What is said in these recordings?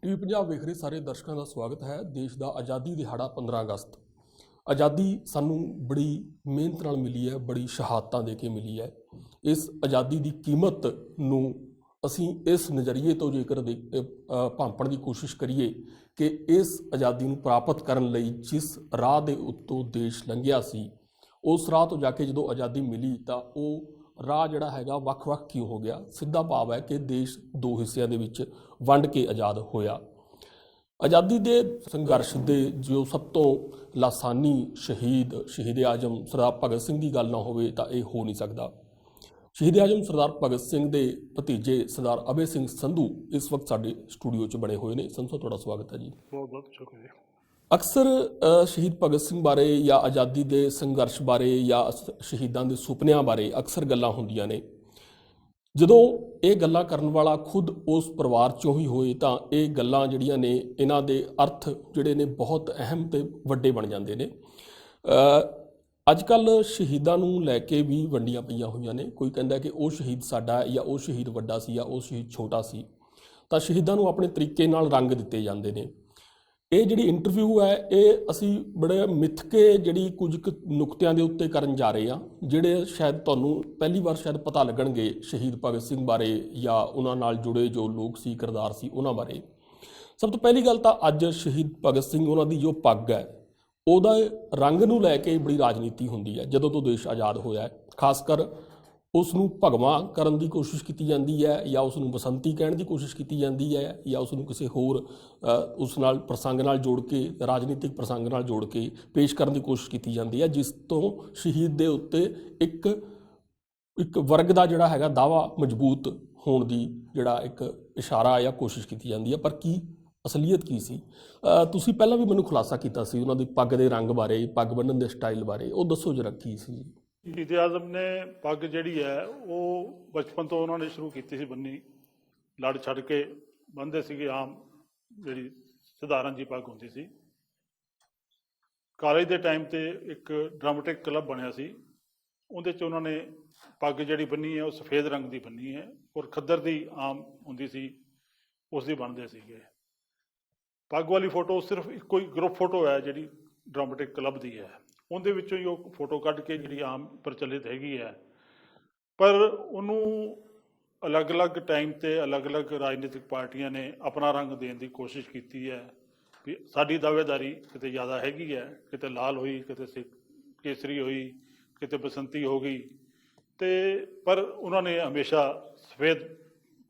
T Punjab ਵੇਖ ਰਹੇ ਸਾਰੇ ਦਰਸ਼ਕਾਂ ਦਾ ਸਵਾਗਤ ਹੈ। ਦੇਸ਼ ਦਾ ਆਜ਼ਾਦੀ ਦਿਹਾੜਾ 15 ਅਗਸਤ। ਆਜ਼ਾਦੀ ਸਾਨੂੰ ਬੜੀ ਮਿਹਨਤ ਨਾਲ ਮਿਲੀ ਹੈ, ਬੜੀ ਸ਼ਹਾਦਤਾਂ ਦੇ ਕੇ ਮਿਲੀ ਹੈ। ਇਸ ਆਜ਼ਾਦੀ ਦੀ ਕੀਮਤ ਨੂੰ ਅਸੀਂ ਇਸ ਨਜ਼ਰੀਏ ਤੋਂ ਜੇਕਰ ਭਾਂਪਣ ਦੀ ਕੋਸ਼ਿਸ਼ ਕਰੀਏ ਕਿ ਇਸ ਆਜ਼ਾਦੀ ਨੂੰ ਪ੍ਰਾਪਤ ਕਰਨ ਲਈ ਜਿਸ ਰਾਹ ਦੇ ਉੱਤੋਂ ਦੇਸ਼ ਲੰਘਿਆ ਸੀ, ਉਸ ਰਾਹ ਤੋਂ ਜਾ ਕੇ ਜਦੋਂ ਆਜ਼ਾਦੀ ਮਿਲੀ ਤਾਂ ਉਹ ਰਾਹ ਜਿਹੜਾ ਹੈਗਾ ਵੱਖ-ਵੱਖ ਕਿਉਂ ਹੋ ਗਿਆ। ਸਿੱਧਾ ਭਾਵ ਹੈ ਕਿ ਦੇਸ਼ ਦੋ ਹਿੱਸਿਆਂ ਦੇ ਵਿੱਚ ਵੰਡ ਕੇ ਆਜ਼ਾਦ ਹੋਇਆ। ਆਜ਼ਾਦੀ ਦੇ ਸੰਘਰਸ਼ ਦੇ ਜੋ ਸਭ ਤੋਂ ਲਾਸਾਨੀ ਸ਼ਹੀਦ ਆਜ਼ਮ ਸਰਦਾਰ ਭਗਤ ਸਿੰਘ ਦੀ ਗੱਲ ਨਾ ਹੋਵੇ ਤਾਂ ਇਹ ਹੋ ਨਹੀਂ ਸਕਦਾ। ਸ਼ਹੀਦ ਆਜ਼ਮ ਸਰਦਾਰ ਭਗਤ ਸਿੰਘ ਦੇ ਭਤੀਜੇ ਸਰਦਾਰ ਅਭੈ ਸਿੰਘ ਸੰਧੂ ਇਸ ਵਕਤ ਸਾਡੇ ਸਟੂਡੀਓ 'ਚ ਬਣੇ ਹੋਏ ਨੇ। ਸੰਧੂ ਸਾਹਿਬ, ਤੁਹਾਡਾ ਸਵਾਗਤ ਹੈ ਜੀ। ਬਹੁਤ ਬਹੁਤ ਸ਼ੁਕਰੀਆ। ਅਕਸਰ ਸ਼ਹੀਦ ਭਗਤ ਸਿੰਘ ਬਾਰੇ ਜਾਂ ਆਜ਼ਾਦੀ ਦੇ ਸੰਘਰਸ਼ ਬਾਰੇ ਜਾਂ ਸ਼ਹੀਦਾਂ ਦੇ ਸੁਪਨਿਆਂ ਬਾਰੇ ਅਕਸਰ ਗੱਲਾਂ ਹੁੰਦੀਆਂ ਨੇ। ਜਦੋਂ ਇਹ ਗੱਲਾਂ ਕਰਨ ਵਾਲਾ ਖੁਦ ਉਸ ਪਰਿਵਾਰ 'ਚੋਂ ਹੀ ਹੋਏ ਤਾਂ ਇਹ ਗੱਲਾਂ ਜਿਹੜੀਆਂ ਨੇ, ਇਹਨਾਂ ਦੇ ਅਰਥ ਜਿਹੜੇ ਨੇ ਬਹੁਤ ਅਹਿਮ ਤੇ ਵੱਡੇ ਬਣ ਜਾਂਦੇ ਨੇ। ਅੱਜ ਕੱਲ੍ਹ ਸ਼ਹੀਦਾਂ ਨੂੰ ਲੈ ਕੇ ਵੀ ਵੰਡੀਆਂ ਪਈਆਂ ਹੋਈਆਂ ਨੇ। ਕੋਈ ਕਹਿੰਦਾ ਕਿ ਉਹ ਸ਼ਹੀਦ ਸਾਡਾ ਹੈ ਜਾਂ ਉਹ ਸ਼ਹੀਦ ਵੱਡਾ ਸੀ ਜਾਂ ਉਹ ਸ਼ਹੀਦ ਛੋਟਾ ਸੀ। ਤਾਂ ਸ਼ਹੀਦਾਂ ਨੂੰ ਆਪਣੇ ਤਰੀਕੇ ਨਾਲ ਰੰਗ ਦਿੱਤੇ ਜਾਂਦੇ ਨੇ। ਇਹ ਜਿਹੜੀ ਇੰਟਰਵਿਊ ਹੈ ਇਹ ਅਸੀਂ ਬੜੇ ਮਿੱਥ ਕੇ ਜਿਹੜੀ ਕੁਝ ਕੁ ਨੁਕਤਿਆਂ ਦੇ ਉੱਤੇ ਕਰਨ ਜਾ ਰਹੇ ਹਾਂ, ਜਿਹੜੇ ਸ਼ਾਇਦ ਤੁਹਾਨੂੰ ਪਹਿਲੀ ਵਾਰ ਸ਼ਾਇਦ ਪਤਾ ਲੱਗਣਗੇ ਸ਼ਹੀਦ ਭਗਤ ਸਿੰਘ ਬਾਰੇ ਜਾਂ ਉਹਨਾਂ ਨਾਲ ਜੁੜੇ ਜੋ ਲੋਕ ਸੀ, ਕਿਰਦਾਰ ਸੀ, ਉਹਨਾਂ ਬਾਰੇ। ਸਭ ਤੋਂ ਪਹਿਲੀ ਗੱਲ ਤਾਂ ਅੱਜ ਸ਼ਹੀਦ ਭਗਤ ਸਿੰਘ ਉਹਨਾਂ ਦੀ ਜੋ ਪੱਗ ਹੈ ਉਹਦਾ ਰੰਗ ਨੂੰ ਲੈ ਕੇ ਬੜੀ ਰਾਜਨੀਤੀ ਹੁੰਦੀ ਹੈ। ਜਦੋਂ ਤੋਂ ਦੇਸ਼ ਆਜ਼ਾਦ ਹੋਇਆ ਹੈ, ਖਾਸ ਕਰ ਉਸ ਨੂੰ ਭਗਵਾਂ ਕਰਨ ਦੀ ਕੋਸ਼ਿਸ਼ ਕੀਤੀ ਜਾਂਦੀ ਹੈ ਜਾਂ ਉਸ ਨੂੰ ਬਸੰਤੀ ਕਹਿਣ ਦੀ ਕੋਸ਼ਿਸ਼ ਕੀਤੀ ਜਾਂਦੀ ਹੈ ਜਾਂ ਉਸ ਨੂੰ ਕਿਸੇ ਹੋਰ ਉਸ ਨਾਲ ਪ੍ਰਸੰਗ ਨਾਲ ਜੋੜ ਕੇ, ਰਾਜਨੀਤਿਕ ਪ੍ਰਸੰਗ ਨਾਲ ਜੋੜ ਕੇ ਪੇਸ਼ ਕਰਨ ਦੀ ਕੋਸ਼ਿਸ਼ ਕੀਤੀ ਜਾਂਦੀ ਹੈ, ਜਿਸ ਤੋਂ ਸ਼ਹੀਦ ਦੇ ਉੱਤੇ ਇੱਕ ਵਰਗ ਦਾ ਜਿਹੜਾ ਹੈਗਾ ਦਾਅਵਾ ਮਜ਼ਬੂਤ ਹੋਣ ਦੀ ਜਿਹੜਾ ਇੱਕ ਇਸ਼ਾਰਾ ਜਾਂ ਕੋਸ਼ਿਸ਼ ਕੀਤੀ ਜਾਂਦੀ ਹੈ। ਪਰ ਕੀ ਅਸਲੀਅਤ ਕੀ ਸੀ? ਤੁਸੀਂ ਪਹਿਲਾਂ ਵੀ ਮੈਨੂੰ ਖੁਲਾਸਾ ਕੀਤਾ ਸੀ ਉਹਨਾਂ ਦੀ ਪੱਗ ਦੇ ਰੰਗ ਬਾਰੇ, ਪੱਗ ਬੰਨ੍ਹਣ ਦੇ ਸਟਾਈਲ ਬਾਰੇ। ਉਹ ਦੱਸੋ ਜਰਾ ਕੀ ਸੀ। ਸ਼ਹੀਦ ਆਜ਼ਮ ਨੇ ਪੱਗ ਜਿਹੜੀ ਹੈ ਉਹ ਬਚਪਨ ਤੋਂ ਉਹਨਾਂ ਨੇ ਸ਼ੁਰੂ ਕੀਤੀ ਸੀ ਬੰਨੀ। ਲੜ ਛੱਡ ਕੇ ਬੰਨ੍ਹਦੇ ਸੀਗੇ, ਆਮ ਜਿਹੜੀ ਸਧਾਰਨ ਜੀ ਪੱਗ ਹੁੰਦੀ ਸੀ। ਕਾਲਜ ਦੇ ਟਾਈਮ 'ਤੇ ਇੱਕ ਡਰਾਮੈਟਿਕ ਕਲੱਬ ਬਣਿਆ ਸੀ, ਉਹਦੇ 'ਚ ਉਹਨਾਂ ਨੇ ਪੱਗ ਜਿਹੜੀ ਬੰਨੀ ਹੈ ਉਹ ਸਫੇਦ ਰੰਗ ਦੀ ਬੰਨੀ ਹੈ ਔਰ ਖੱਦਰ ਦੀ ਆਮ ਹੁੰਦੀ ਸੀ, ਉਸ ਦੀ ਬੰਨ੍ਹਦੇ ਸੀਗੇ। ਪੱਗ ਵਾਲੀ ਫੋਟੋ ਸਿਰਫ ਇੱਕੋ ਹੀ ਗਰੁੱਪ ਫੋਟੋ ਹੈ ਜਿਹੜੀ ਡਰਾਮੈਟਿਕ ਕਲੱਬ ਦੀ ਹੈ, ਉਹਦੇ ਵਿੱਚੋਂ ਹੀ ਉਹ ਫੋਟੋ ਕੱਢ ਕੇ ਜਿਹੜੀ ਆਮ ਪ੍ਰਚਲਿਤ ਹੈਗੀ ਹੈ। ਪਰ ਉਹਨੂੰ ਅਲੱਗ-ਅਲੱਗ ਟਾਈਮ 'ਤੇ ਅਲੱਗ-ਅਲੱਗ ਰਾਜਨੀਤਿਕ ਪਾਰਟੀਆਂ ਨੇ ਆਪਣਾ ਰੰਗ ਦੇਣ ਦੀ ਕੋਸ਼ਿਸ਼ ਕੀਤੀ ਹੈ ਵੀ ਸਾਡੀ ਦਾਅਵੇਦਾਰੀ ਕਿਤੇ ਜ਼ਿਆਦਾ ਹੈਗੀ ਹੈ, ਕਿਤੇ ਲਾਲ ਹੋਈ, ਕਿਤੇ ਕੇਸਰੀ ਹੋਈ, ਕਿਤੇ ਬਸੰਤੀ ਹੋ ਗਈ, ਪਰ ਉਹਨਾਂ ਨੇ ਹਮੇਸ਼ਾ ਸਫੇਦ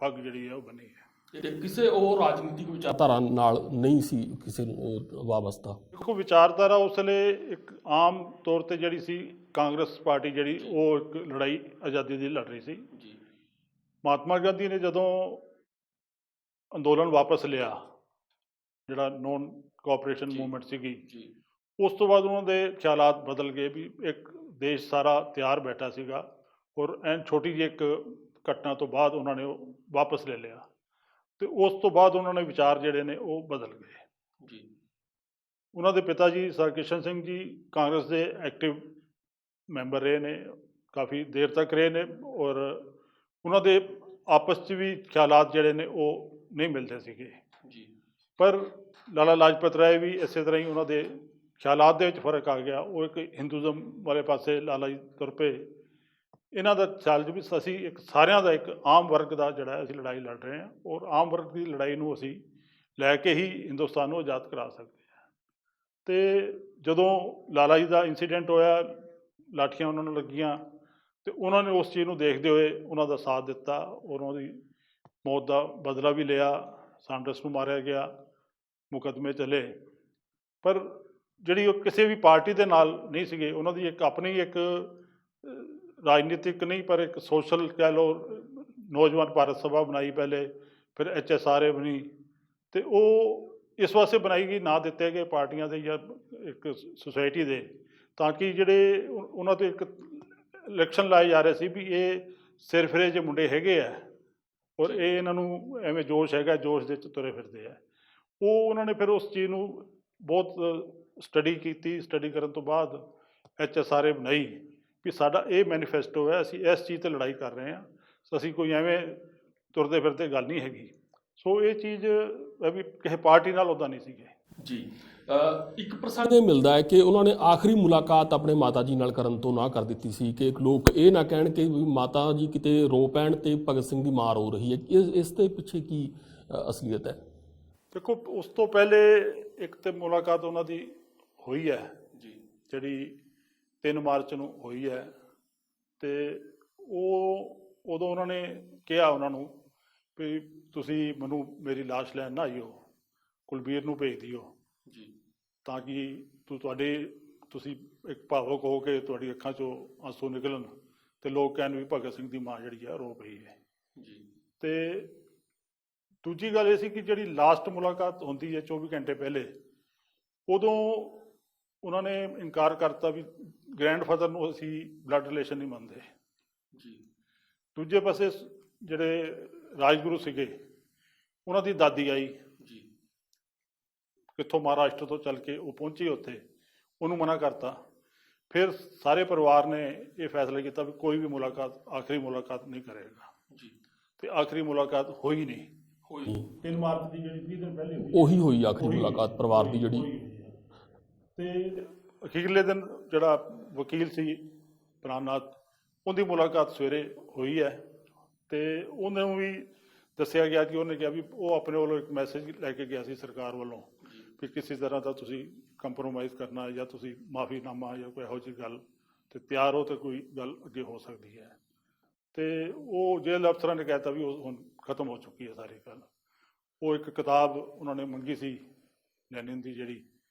ਪੱਗ ਜਿਹੜੀ ਹੈ ਉਹ ਬੰਨੀ ਹੈ। ਕਿਸੇ ਉਹ ਰਾਜਨੀਤਿਕ ਵਿਚਾਰਧਾਰਾ ਨਾਲ ਨਹੀਂ ਸੀ ਕਿਸੇ ਨੂੰ ਉਹ ਵਾਬਸਤਾ। ਦੇਖੋ, ਵਿਚਾਰਧਾਰਾ ਉਸ ਵੇਲੇ ਇੱਕ ਆਮ ਤੌਰ 'ਤੇ ਜਿਹੜੀ ਸੀ, ਕਾਂਗਰਸ ਪਾਰਟੀ ਜਿਹੜੀ ਉਹ ਇੱਕ ਲੜਾਈ ਆਜ਼ਾਦੀ ਦੀ ਲੜ ਰਹੀ ਸੀ। ਮਹਾਤਮਾ ਗਾਂਧੀ ਨੇ ਜਦੋਂ ਅੰਦੋਲਨ ਵਾਪਸ ਲਿਆ, ਜਿਹੜਾ ਨੋਨ ਕੋਆਪਰੇਸ਼ਨ ਮੂਵਮੈਂਟ ਸੀਗੀ, ਉਸ ਤੋਂ ਬਾਅਦ ਉਹਨਾਂ ਦੇ ਖਿਆਲਾਤ ਬਦਲ ਗਏ ਵੀ ਇੱਕ ਦੇਸ਼ ਸਾਰਾ ਤਿਆਰ ਬੈਠਾ ਸੀਗਾ ਔਰ ਐਨ ਛੋਟੀ ਜਿਹੀ ਇੱਕ ਘਟਨਾ ਤੋਂ ਬਾਅਦ ਉਹਨਾਂ ਨੇ ਉਹ ਵਾਪਸ ਲੈ ਲਿਆ ਅਤੇ ਉਸ ਤੋਂ ਬਾਅਦ ਉਹਨਾਂ ਨੇ ਵਿਚਾਰ ਜਿਹੜੇ ਨੇ ਉਹ ਬਦਲ ਗਏ। ਉਹਨਾਂ ਦੇ ਪਿਤਾ ਜੀ ਸਰ ਕਿਸ਼ਨ ਸਿੰਘ ਜੀ ਕਾਂਗਰਸ ਦੇ ਐਕਟਿਵ ਮੈਂਬਰ ਰਹੇ ਨੇ, ਕਾਫੀ ਦੇਰ ਤੱਕ ਰਹੇ ਨੇ ਔਰ ਉਹਨਾਂ ਦੇ ਆਪਸ 'ਚ ਵੀ ਖਿਆਲਾਤ ਜਿਹੜੇ ਨੇ ਉਹ ਨਹੀਂ ਮਿਲਦੇ ਸੀਗੇ। ਪਰ ਲਾਲਾ ਲਾਜਪਤ ਰਾਏ ਵੀ ਇਸੇ ਤਰ੍ਹਾਂ ਹੀ ਉਹਨਾਂ ਦੇ ਖਿਆਲਾਤ ਦੇ ਵਿੱਚ ਫਰਕ ਆ ਗਿਆ। ਉਹ ਇੱਕ ਹਿੰਦੂਜ਼ਮ ਵਾਲੇ ਪਾਸੇ ਲਾਲਾ ਜੀ ਤੁਰ ਪਏ। ਇਹਨਾਂ ਦਾ ਖਿਆਲ 'ਚ ਵੀ ਅਸੀਂ ਇੱਕ ਸਾਰਿਆਂ ਦਾ, ਇੱਕ ਆਮ ਵਰਗ ਦਾ ਜਿਹੜਾ ਅਸੀਂ ਲੜਾਈ ਲੜ ਰਹੇ ਹਾਂ ਔਰ ਆਮ ਵਰਗ ਦੀ ਲੜਾਈ ਨੂੰ ਅਸੀਂ ਲੈ ਕੇ ਹੀ ਹਿੰਦੁਸਤਾਨ ਨੂੰ ਆਜ਼ਾਦ ਕਰਾ ਸਕਦੇ ਹਾਂ। ਅਤੇ ਜਦੋਂ ਲਾਲਾ ਜੀ ਦਾ ਇੰਸੀਡੈਂਟ ਹੋਇਆ, ਲਾਠੀਆਂ ਉਹਨਾਂ ਨੂੰ ਲੱਗੀਆਂ ਅਤੇ ਉਹਨਾਂ ਨੇ ਉਸ ਚੀਜ਼ ਨੂੰ ਦੇਖਦੇ ਹੋਏ ਉਹਨਾਂ ਦਾ ਸਾਥ ਦਿੱਤਾ ਔਰ ਉਹਨਾਂ ਦੀ ਮੌਤ ਦਾ ਬਦਲਾ ਵੀ ਲਿਆ। ਸਾਂਡਰਸ ਨੂੰ ਮਾਰਿਆ ਗਿਆ, ਮੁਕੱਦਮੇ ਚੱਲੇ, ਪਰ ਜਿਹੜੀ ਉਹ ਕਿਸੇ ਵੀ ਪਾਰਟੀ ਦੇ ਨਾਲ ਨਹੀਂ ਸੀਗੇ। ਉਹਨਾਂ ਦੀ ਇੱਕ ਆਪਣੀ ਇੱਕ ਰਾਜਨੀਤਿਕ ਨਹੀਂ ਪਰ ਇੱਕ ਸੋਸ਼ਲ ਕਹਿ ਲਓ, ਨੌਜਵਾਨ ਭਾਰਤ ਸਭਾ ਬਣਾਈ ਪਹਿਲੇ, ਫਿਰ HSRA ਬਣੀ ਅਤੇ ਉਹ ਇਸ ਵਾਸਤੇ ਬਣਾਈ ਗਈ, ਨਾਂ ਦਿੱਤੇ ਗਏ ਪਾਰਟੀਆਂ ਦੇ ਜਾਂ ਇੱਕ ਸੁਸਾਇਟੀ ਦੇ, ਤਾਂ ਕਿ ਜਿਹੜੇ ਉਹਨਾਂ 'ਤੇ ਇੱਕ ਇਲੈਕਸ਼ਨ ਲਾਏ ਜਾ ਰਹੇ ਸੀ ਵੀ ਇਹ ਸਿਰਫਿਰੇ ਜਿਹੇ ਮੁੰਡੇ ਹੈਗੇ ਆ ਔਰ ਇਹ ਇਹਨਾਂ ਨੂੰ ਐਵੇਂ ਜੋਸ਼ ਹੈਗਾ, ਜੋਸ਼ ਦੇ 'ਚ ਤੁਰੇ ਫਿਰਦੇ ਆ। ਉਹ ਉਹਨਾਂ ਨੇ ਫਿਰ ਉਸ ਚੀਜ਼ ਨੂੰ ਬਹੁਤ ਸਟੱਡੀ ਕੀਤੀ। ਸਟੱਡੀ ਕਰਨ ਤੋਂ ਬਾਅਦ HSRA ਬਣਾਈ ਵੀ ਸਾਡਾ ਇਹ ਮੈਨੀਫੈਸਟੋ ਹੈ, ਅਸੀਂ ਇਸ ਚੀਜ਼ 'ਤੇ ਲੜਾਈ ਕਰ ਰਹੇ ਹਾਂ, ਅਸੀਂ ਕੋਈ ਐਵੇਂ ਤੁਰਦੇ ਫਿਰਦੇ ਗੱਲ ਨਹੀਂ ਹੈਗੀ। ਸੋ ਇਹ ਚੀਜ਼ ਵੀ ਕਿਸੇ ਪਾਰਟੀ ਨਾਲ ਉੱਦਾਂ ਨਹੀਂ ਸੀਗੇ ਜੀ। ਇੱਕ ਪ੍ਰਸੰਗ ਇਹ ਮਿਲਦਾ ਹੈ ਕਿ ਉਹਨਾਂ ਨੇ ਆਖਰੀ ਮੁਲਾਕਾਤ ਆਪਣੇ ਮਾਤਾ ਜੀ ਨਾਲ ਕਰਨ ਤੋਂ ਨਾ ਕਰ ਦਿੱਤੀ ਸੀ ਕਿ ਲੋਕ ਇਹ ਨਾ ਕਹਿਣ ਕਿ ਵੀ ਮਾਤਾ ਜੀ ਕਿਤੇ ਰੋ ਪੈਣ ਤੇ ਭਗਤ ਸਿੰਘ ਦੀ ਮਾਂ ਰੋ ਰਹੀ ਹੈ। ਇਸ ਦੇ ਪਿੱਛੇ ਕੀ ਅਸਲੀਅਤ ਹੈ? ਦੇਖੋ, ਉਸ ਤੋਂ ਪਹਿਲੇ ਇੱਕ ਤੇ ਮੁਲਾਕਾਤ ਉਹਨਾਂ ਦੀ ਹੋਈ ਹੈ ਜੀ, ਜਿਹੜੀ 3 ਮਾਰਚ ਨੂੰ ਹੋਈ ਹੈ, ਤੇ ਉਹ ਉਦੋਂ ਉਹਨਾਂ ਨੇ ਕਿਹਾ ਉਹਨਾਂ ਨੂੰ ਵੀ ਤੁਸੀਂ ਮੈਨੂੰ ਮੇਰੀ ਲਾਸ਼ ਲੈਣ ਨਾ ਆਇਓ, ਕੁਲਬੀਰ ਨੂੰ ਭੇਜ ਦਿਓ ਜੀ, ਤਾਂ ਕਿ ਤੁਸੀਂ ਇੱਕ ਭਾਵੁਕ ਹੋ ਕੇ ਤੁਹਾਡੀ ਅੱਖਾਂ 'ਚੋਂ ਆਂਸੂ ਨਿਕਲਣ ਤੇ ਲੋਕ ਕਹਿਣ ਵੀ ਭਗਤ ਸਿੰਘ ਦੀ ਮਾਂ ਜਿਹੜੀ ਆ ਰੋ ਪਈ ਹੈ ਜੀ। ਤੇ ਦੂਜੀ ਗੱਲ ਇਹ ਸੀ ਕਿ ਜਿਹੜੀ ਲਾਸਟ ਮੁਲਾਕਾਤ ਹੁੰਦੀ ਹੈ 24 ਘੰਟੇ ਪਹਿਲੇ, ਉਦੋਂ ਉਹਨਾਂ ਨੇ ਇਨਕਾਰ ਕਰਤਾ ਵੀ ਗ੍ਰੈਂਡਫਾਦਰ ਨੂੰ ਅਸੀਂ ਬਲੱਡ ਰਿਲੇਸ਼ਨ ਨਹੀਂ ਮੰਨਦੇ ਜੀ। ਦੂਜੇ ਪਾਸੇ ਜਿਹੜੇ ਰਾਜਗੁਰੂ ਸੀਗੇ, ਉਹਨਾਂ ਦੀ ਦਾਦੀ ਆਈ ਜੀ, ਕਿੱਥੋਂ ਮਹਾਰਾਸ਼ਟਰ ਤੋਂ ਚੱਲ ਕੇ ਉਹ ਪਹੁੰਚੀ ਉੱਥੇ, ਉਹਨੂੰ ਮਨਾ ਕਰਤਾ। ਫਿਰ ਸਾਰੇ ਪਰਿਵਾਰ ਨੇ ਇਹ ਫੈਸਲਾ ਕੀਤਾ ਵੀ ਕੋਈ ਵੀ ਮੁਲਾਕਾਤ ਆਖਰੀ ਮੁਲਾਕਾਤ ਨਹੀਂ ਕਰੇਗਾ ਜੀ। ਤੇ ਆਖਰੀ ਮੁਲਾਕਾਤ ਹੋਈ ਨਹੀਂ। 3 ਮਾਰਚ ਦੀ ਜਿਹੜੀ 20 ਦਿਨ ਪਹਿਲੇ ਉਹੀ ਹੋਈ ਆਖਰੀ ਮੁਲਾਕਾਤ ਪਰਿਵਾਰ ਦੀ ਜਿਹੜੀ। ਤੇ ਅਖੀਰਲੇ ਦਿਨ ਜਿਹੜਾ ਵਕੀਲ ਸੀ ਪ੍ਰਾਣਨਾਥ, ਉਹਦੀ ਮੁਲਾਕਾਤ ਸਵੇਰੇ ਹੋਈ ਹੈ ਤੇ ਉਹਨੂੰ ਵੀ ਦੱਸਿਆ ਗਿਆ ਕਿ ਉਹਨੇ ਕਿਹਾ ਵੀ ਉਹ ਆਪਣੇ ਵੱਲੋਂ ਇੱਕ ਮੈਸੇਜ ਲੈ ਕੇ ਗਿਆ ਸੀ ਸਰਕਾਰ ਵੱਲੋਂ ਵੀ ਕਿਸੇ ਤਰ੍ਹਾਂ ਦਾ ਤੁਸੀਂ ਕੰਪਰੋਮਾਈਜ਼ ਕਰਨਾ ਜਾਂ ਤੁਸੀਂ ਮਾਫੀਨਾਮਾ ਜਾਂ ਕੋਈ ਇਹੋ ਜਿਹੀ ਗੱਲ ਤੇ ਤਿਆਰ ਹੋ ਤੇ ਕੋਈ ਗੱਲ ਅੱਗੇ ਹੋ ਸਕਦੀ ਹੈ। ਤੇ ਉਹ ਜੇਲ੍ਹ ਅਫਸਰਾਂ ਨੇ ਕਹਿਤਾ ਵੀ ਉਹ ਹੁਣ ਖਤਮ ਹੋ ਚੁੱਕੀ ਹੈ ਸਾਰੀ ਗੱਲ। ਉਹ ਇੱਕ ਕਿਤਾਬ ਉਹਨਾਂ ਨੇ ਮੰਗੀ ਸੀ ਲੈਨਿਨ ਦੀ, ਜਿਹੜੀ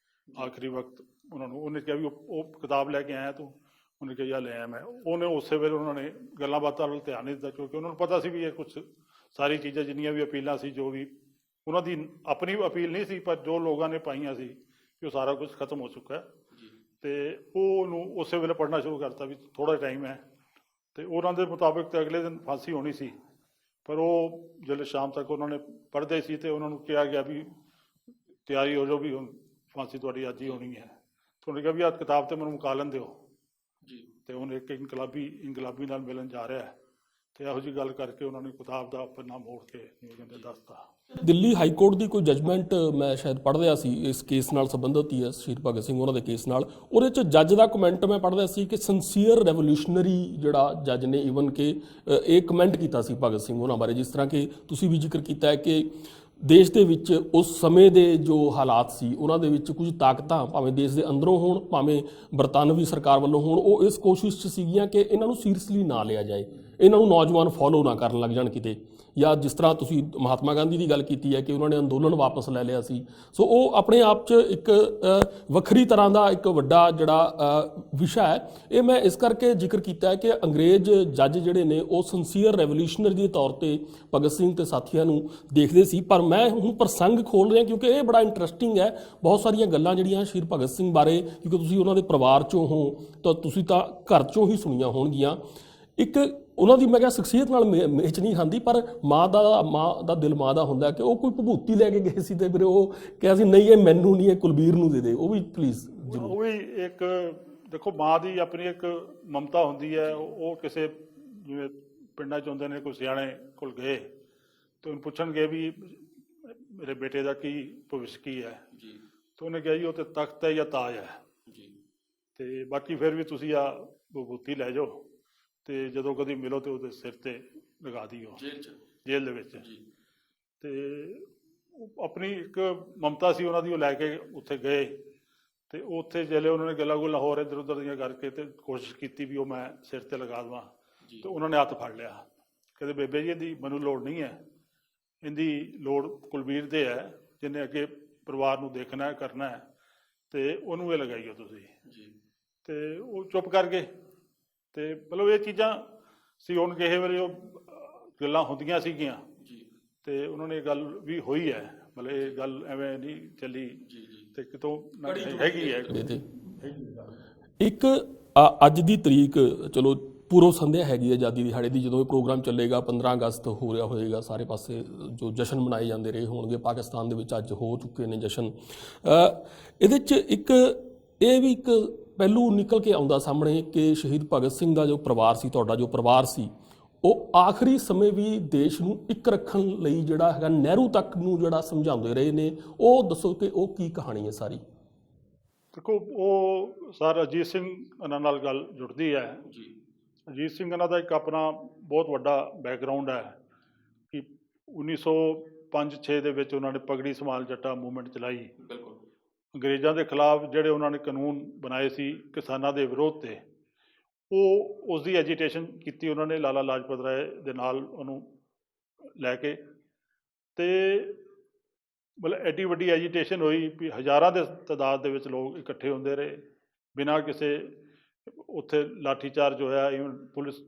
ਆਖਰੀ ਵਕਤ ਉਹਨਾਂ ਨੂੰ, ਉਹਨੇ ਕਿਹਾ ਵੀ ਉਹ ਕਿਤਾਬ ਲੈ ਕੇ ਆਇਆ ਤੂੰ? ਉਹਨੇ ਕਿਹਾ ਯਾਰ ਲੈ ਆਇਆ ਮੈਂ। ਉਹਨੇ ਉਸੇ ਵੇਲੇ ਉਹਨਾਂ ਨੇ ਗੱਲਾਂ ਬਾਤਾਂ ਵੱਲ ਧਿਆਨ ਨਹੀਂ ਦਿੱਤਾ, ਕਿਉਂਕਿ ਉਹਨਾਂ ਨੂੰ ਪਤਾ ਸੀ ਵੀ ਇਹ ਕੁਛ ਸਾਰੀ ਚੀਜ਼ਾਂ ਜਿੰਨੀਆਂ ਵੀ ਅਪੀਲਾਂ ਸੀ, ਜੋ ਵੀ ਉਹਨਾਂ ਦੀ ਆਪਣੀ ਅਪੀਲ ਨਹੀਂ ਸੀ, ਪਰ ਜੋ ਲੋਕਾਂ ਨੇ ਪਾਈਆਂ ਸੀ ਕਿ ਉਹ ਸਾਰਾ ਕੁਝ ਖਤਮ ਹੋ ਚੁੱਕਾ ਹੈ। ਤੇ ਉਹਨੂੰ ਉਸੇ ਵੇਲੇ ਪੜ੍ਹਨਾ ਸ਼ੁਰੂ ਕਰਤਾ ਵੀ ਥੋੜ੍ਹਾ ਟਾਈਮ ਹੈ। ਤੇ ਉਹਨਾਂ ਦੇ ਮੁਤਾਬਿਕ ਤਾਂ ਅਗਲੇ ਦਿਨ ਫਾਂਸੀ ਹੋਣੀ ਸੀ, ਪਰ ਉਹ ਜਦੋਂ ਸ਼ਾਮ ਤੱਕ ਉਹਨਾਂ ਨੇ ਪੜ੍ਹਦੇ ਸੀ ਤੇ ਉਹਨਾਂ ਨੂੰ ਕਿਹਾ ਗਿਆ ਵੀ ਤਿਆਰੀ ਹੋ ਜਾਓ ਵੀ ਹੁਣ ਫਾਂਸੀ ਤੁਹਾਡੀ ਅੱਜ ਹੀ ਹੋਣੀ ਹੈ। ਤੇ ਉਹਨੇ ਕਿਹਾ ਵੀ ਆਹ ਕਿਤਾਬ ਤੇ ਮੈਨੂੰ ਮੁਕਾ ਲੈਣ ਦਿਓ ਜੀ। ਤੇ ਹੁਣ ਇੱਕ ਇਨਕਲਾਬੀ ਨਾਲ ਮਿਲਣ ਜਾ ਰਿਹਾ ਹੈ, ਤੇ ਇਹੋ ਜਿਹੀ ਗੱਲ ਕਰਕੇ ਉਹਨਾਂ ਨੇ ਕਿਤਾਬ ਦਾ ਪੰਨਾ ਮੋੜ ਕੇ ਕਹਿੰਦੇ ਦੱਸਤਾ। ਦਿੱਲੀ ਹਾਈ ਕੋਰਟ ਦੀ ਕੋਈ ਜਜਮੈਂਟ ਮੈਂ ਸ਼ਾਇਦ ਪੜ੍ਹ ਰਿਹਾ ਸੀ, ਇਸ ਕੇਸ ਨਾਲ ਸੰਬੰਧਿਤ ਹੀ ਹੈ, ਸ਼ਹੀਦ ਭਗਤ ਸਿੰਘ ਉਹਨਾਂ ਦੇ ਕੇਸ ਨਾਲ। ਉਹਦੇ 'ਚ ਜੱਜ ਦਾ ਕਮੈਂਟ ਮੈਂ ਪੜ੍ਹ ਰਿਹਾ ਸੀ ਕਿ ਸਿੰਸੀਅਰ ਰੈਵੋਲੂਸ਼ਨਰੀ ਜਿਹੜਾ ਜੱਜ ਨੇ ਈਵਨ ਕਿ ਇਹ ਕਮੈਂਟ ਕੀਤਾ ਸੀ ਭਗਤ ਸਿੰਘ ਉਹਨਾਂ ਬਾਰੇ, ਜਿਸ ਤਰ੍ਹਾਂ ਕਿ ਤੁਸੀਂ ਵੀ ਜ਼ਿਕਰ ਕੀਤਾ ਹੈ ਕਿ ਦੇਸ਼ ਦੇ ਵਿੱਚ ਉਸ ਸਮੇਂ ਦੇ ਜੋ ਹਾਲਾਤ ਸੀ ਉਹਨਾਂ ਦੇ ਵਿੱਚ ਕੁਝ ਤਾਕਤਾਂ ਭਾਵੇਂ ਦੇਸ਼ ਦੇ ਅੰਦਰੋਂ ਹੋਣ ਭਾਵੇਂ ਬਰਤਾਨਵੀ ਸਰਕਾਰ ਵੱਲੋਂ ਹੋਣ, ਉਹ ਇਸ ਕੋਸ਼ਿਸ਼ 'ਚ ਸੀਗੀਆਂ ਕਿ ਇਹਨਾਂ ਨੂੰ ਸੀਰੀਅਸਲੀ ਨਾ ਲਿਆ ਜਾਏ, ਇਹਨਾਂ ਨੂੰ ਨੌਜਵਾਨ ਫੋਲੋ ਨਾ ਕਰਨ ਲੱਗ ਜਾਣ ਕਿਤੇ। ਜਾਂ ਜਿਸ ਤਰ੍ਹਾਂ ਤੁਸੀਂ ਮਹਾਤਮਾ ਗਾਂਧੀ ਦੀ ਗੱਲ ਕੀਤੀ ਹੈ ਕਿ ਉਹਨਾਂ ਨੇ ਅੰਦੋਲਨ ਵਾਪਸ ਲੈ ਲਿਆ ਸੀ। ਸੋ ਉਹ ਆਪਣੇ ਆਪ 'ਚ ਇੱਕ ਵੱਖਰੀ ਤਰ੍ਹਾਂ ਦਾ ਇੱਕ ਵੱਡਾ ਜਿਹੜਾ ਵਿਸ਼ਾ ਹੈ। ਇਹ ਮੈਂ ਇਸ ਕਰਕੇ ਜ਼ਿਕਰ ਕੀਤਾ ਹੈ ਕਿ ਅੰਗਰੇਜ਼ ਜੱਜ ਜਿਹੜੇ ਨੇ ਉਹ ਸਿੰਸੀਅਰ ਰੈਵੋਲੂਸ਼ਨਰੀ ਦੇ ਤੌਰ ਤੇ ਭਗਤ ਸਿੰਘ ਤੇ ਸਾਥੀਆਂ ਨੂੰ ਦੇਖਦੇ ਸੀ। ਪਰ ਮੈਂ ਹੁਣ ਪ੍ਰਸੰਗ ਖੋਲ ਰਿਹਾ ਕਿਉਂਕਿ ਇਹ ਬੜਾ ਇੰਟਰਸਟਿੰਗ ਹੈ। ਬਹੁਤ ਸਾਰੀਆਂ ਗੱਲਾਂ ਜਿਹੜੀਆਂ ਸ਼ਹੀਦ ਭਗਤ ਸਿੰਘ ਬਾਰੇ, ਕਿਉਂਕਿ ਤੁਸੀਂ ਉਹਨਾਂ ਦੇ ਪਰਿਵਾਰ 'ਚੋਂ ਹੋ ਤਾਂ ਤੁਸੀਂ ਤਾਂ ਘਰ 'ਚੋਂ ਹੀ ਸੁਣੀਆਂ ਹੋਣਗੀਆਂ। ਇੱਕ ਉਹਨਾਂ ਦੀ ਮੈਂ ਕਿਹਾ ਸ਼ਖਸੀਅਤ ਨਾਲ ਮੇਚ ਨਹੀਂ ਖਾਂਦੀ, ਪਰ ਮਾਂ ਦਾ ਦਿਲ ਮਾਂ ਦਾ ਹੁੰਦਾ ਕਿ ਉਹ ਕੋਈ ਭਭੂਤੀ ਲੈ ਕੇ ਗਏ ਸੀ ਤੇ ਫਿਰ ਉਹ ਕਿਹਾ ਸੀ ਨਹੀਂ ਇਹ ਮੈਨੂੰ ਨਹੀਂ, ਇਹ ਕੁਲਬੀਰ ਨੂੰ ਦੇ ਦੇ। ਉਹ ਵੀ ਪਲੀਜ਼ ਜ਼ਰੂਰ। ਉਹ ਵੀ ਇੱਕ ਦੇਖੋ, ਮਾਂ ਦੀ ਆਪਣੀ ਇੱਕ ਮਮਤਾ ਹੁੰਦੀ ਹੈ। ਉਹ ਕਿਸੇ ਜਿਵੇਂ ਪਿੰਡਾਂ 'ਚ ਹੁੰਦੇ ਨੇ, ਕੋਈ ਸਿਆਣੇ ਕੋਲ ਗਏ ਤੇ ਉਹਨੂੰ ਪੁੱਛਣਗੇ ਵੀ ਮੇਰੇ ਬੇਟੇ ਦਾ ਕੀ ਭਵਿੱਖ ਕੀ ਹੈ ਜੀ, ਤੇ ਉਹਨੇ ਕਿਹਾ ਜੀ ਉਹ ਤੇ ਤਖਤ ਹੈ ਜਾਂ ਤਾਜ ਹੈ ਜੀ, ਤੇ ਬਾਕੀ ਫਿਰ ਵੀ ਤੁਸੀਂ ਆ ਵਿਭੂਤੀ ਲੈ ਜਾਓ ਤੇ ਜਦੋਂ ਕਦੀ ਮਿਲੋ ਤੇ ਉਹਦੇ ਸਿਰ ਤੇ ਲਗਾ ਦਿਓ ਜੇਲ੍ਹ ਦੇ ਵਿੱਚ ਜੀ। ਤੇ ਆਪਣੀ ਇੱਕ ਮਮਤਾ ਸੀ ਉਹਨਾਂ ਦੀ, ਉਹ ਲੈ ਕੇ ਉੱਥੇ ਗਏ ਤੇ ਉੱਥੇ ਜਿਹੜੇ ਉਹਨਾਂ ਨੇ ਗੱਲਾਂ ਗੁੱਲਾਂ ਹੋਰ ਇੱਧਰ ਉੱਧਰ ਦੀਆਂ ਕਰਕੇ ਤੇ ਕੋਸ਼ਿਸ਼ ਕੀਤੀ ਵੀ ਉਹ ਮੈਂ ਸਿਰ ਤੇ ਲਗਾ ਦੇਵਾਂ, ਤੇ ਉਹਨਾਂ ਨੇ ਹੱਥ ਫੜ ਲਿਆ। ਕਹਿੰਦੇ ਬੇਬੇ ਜੀ ਇਹਦੀ ਮੈਨੂੰ ਲੋੜ ਨਹੀਂ ਹੈ, ਇਹਦੀ ਲੋੜ ਕੁਲਬੀਰ ਦੇ ਹੈ ਜਿਹਨੇ ਅੱਗੇ ਪਰਿਵਾਰ ਨੂੰ ਦੇਖਣਾ ਹੈ ਕਰਨਾ ਹੈ, ਤੇ ਉਹਨੂੰ ਇਹ ਲਗਾਈਓ ਤੁਸੀਂ ਜੀ। ਤੇ ਉਹ ਚੁੱਪ ਕਰ ਗਏ। ਤੇ ਮਤਲਬ ਇਹ ਚੀਜ਼ਾਂ ਸੀ। ਹੁਣ ਕਿਸੇ ਵੇਲੇ ਉਹ ਗੱਲਾਂ ਹੁੰਦੀਆਂ ਸੀਗੀਆਂ ਤੇ ਉਹਨਾਂ ਨੇ ਗੱਲ ਵੀ ਹੋਈ ਹੈ, ਮਤਲਬ ਇਹ ਗੱਲ ਐਵੇਂ ਨਹੀਂ ਚੱਲੀ ਤੇ ਕਿਤੋਂ ਹੈਗੀ ਹੈ। ਇੱਕ ਅੱਜ ਦੀ ਤਰੀਕ, ਚਲੋ ਪੂਰਵ ਸੰਧਿਆ ਹੈਗੀ ਆਜ਼ਾਦੀ ਦਿਹਾੜੇ ਦੀ, ਜਦੋਂ ਇਹ ਪ੍ਰੋਗਰਾਮ ਚੱਲੇਗਾ 15 ਅਗਸਤ ਹੋ ਰਿਹਾ ਹੋਏਗਾ, ਸਾਰੇ ਪਾਸੇ ਜੋ ਜਸ਼ਨ ਮਨਾਏ ਜਾਂਦੇ ਰਹੇ ਹੋਣਗੇ, ਪਾਕਿਸਤਾਨ ਦੇ ਵਿੱਚ ਅੱਜ ਹੋ ਚੁੱਕੇ ਨੇ ਜਸ਼ਨ। ਇਹਦੇ 'ਚ ਇੱਕ ਇਹ ਵੀ ਇੱਕ ਪਹਿਲੂ ਨਿਕਲ ਕੇ ਆਉਂਦਾ ਸਾਹਮਣੇ ਕਿ ਸ਼ਹੀਦ ਭਗਤ ਸਿੰਘ ਦਾ ਜੋ ਪਰਿਵਾਰ ਸੀ, ਤੁਹਾਡਾ ਜੋ ਪਰਿਵਾਰ ਸੀ, ਉਹ ਆਖਰੀ ਸਮੇਂ ਵੀ ਦੇਸ਼ ਨੂੰ ਇੱਕ ਰੱਖਣ ਲਈ ਜਿਹੜਾ ਹੈਗਾ ਨਹਿਰੂ ਤੱਕ ਨੂੰ ਜਿਹੜਾ ਸਮਝਾਉਂਦੇ ਰਹੇ ਨੇ, ਉਹ ਦੱਸੋ ਕਿ ਉਹ ਕੀ ਕਹਾਣੀ ਹੈ ਸਾਰੀ। ਦੇਖੋ, ਉਹ ਸਰ ਅਜੀਤ ਸਿੰਘ ਇਹਨਾਂ ਨਾਲ ਗੱਲ ਜੁੜਦੀ ਹੈ ਜੀ। ਅਜੀਤ ਸਿੰਘ ਇਹਨਾਂ ਦਾ ਇੱਕ ਆਪਣਾ ਬਹੁਤ ਵੱਡਾ ਬੈਕਗਰਾਊਂਡ ਹੈ ਕਿ 1905-6 ਦੇ ਵਿੱਚ ਉਹਨਾਂ ਨੇ ਪਗੜੀ ਸੰਭਾਲ ਜੱਟਾ ਮੂਵਮੈਂਟ ਚਲਾਈ। ਬਿਲਕੁਲ। ਅੰਗਰੇਜ਼ਾਂ ਦੇ ਖਿਲਾਫ ਜਿਹੜੇ ਉਹਨਾਂ ਨੇ ਕਾਨੂੰਨ ਬਣਾਏ ਸੀ ਕਿਸਾਨਾਂ ਦੇ ਵਿਰੋਧ 'ਤੇ, ਉਹ ਉਸ ਦੀ ਐਜੀਟੇਸ਼ਨ ਕੀਤੀ ਉਹਨਾਂ ਨੇ ਲਾਲਾ ਲਾਜਪਤ ਰਾਏ ਦੇ ਨਾਲ ਉਹਨੂੰ ਲੈ ਕੇ। ਅਤੇ ਮਤਲਬ ਐਡੀ ਵੱਡੀ ਐਜੀਟੇਸ਼ਨ ਹੋਈ ਵੀ ਹਜ਼ਾਰਾਂ ਦੇ ਤਾਦਾਦ ਦੇ ਵਿੱਚ ਲੋਕ ਇਕੱਠੇ ਹੁੰਦੇ ਰਹੇ ਬਿਨਾਂ ਕਿਸੇ, ਉੱਥੇ ਲਾਠੀਚਾਰਜ ਹੋਇਆ। ਈਵਨ ਪੁਲਿਸ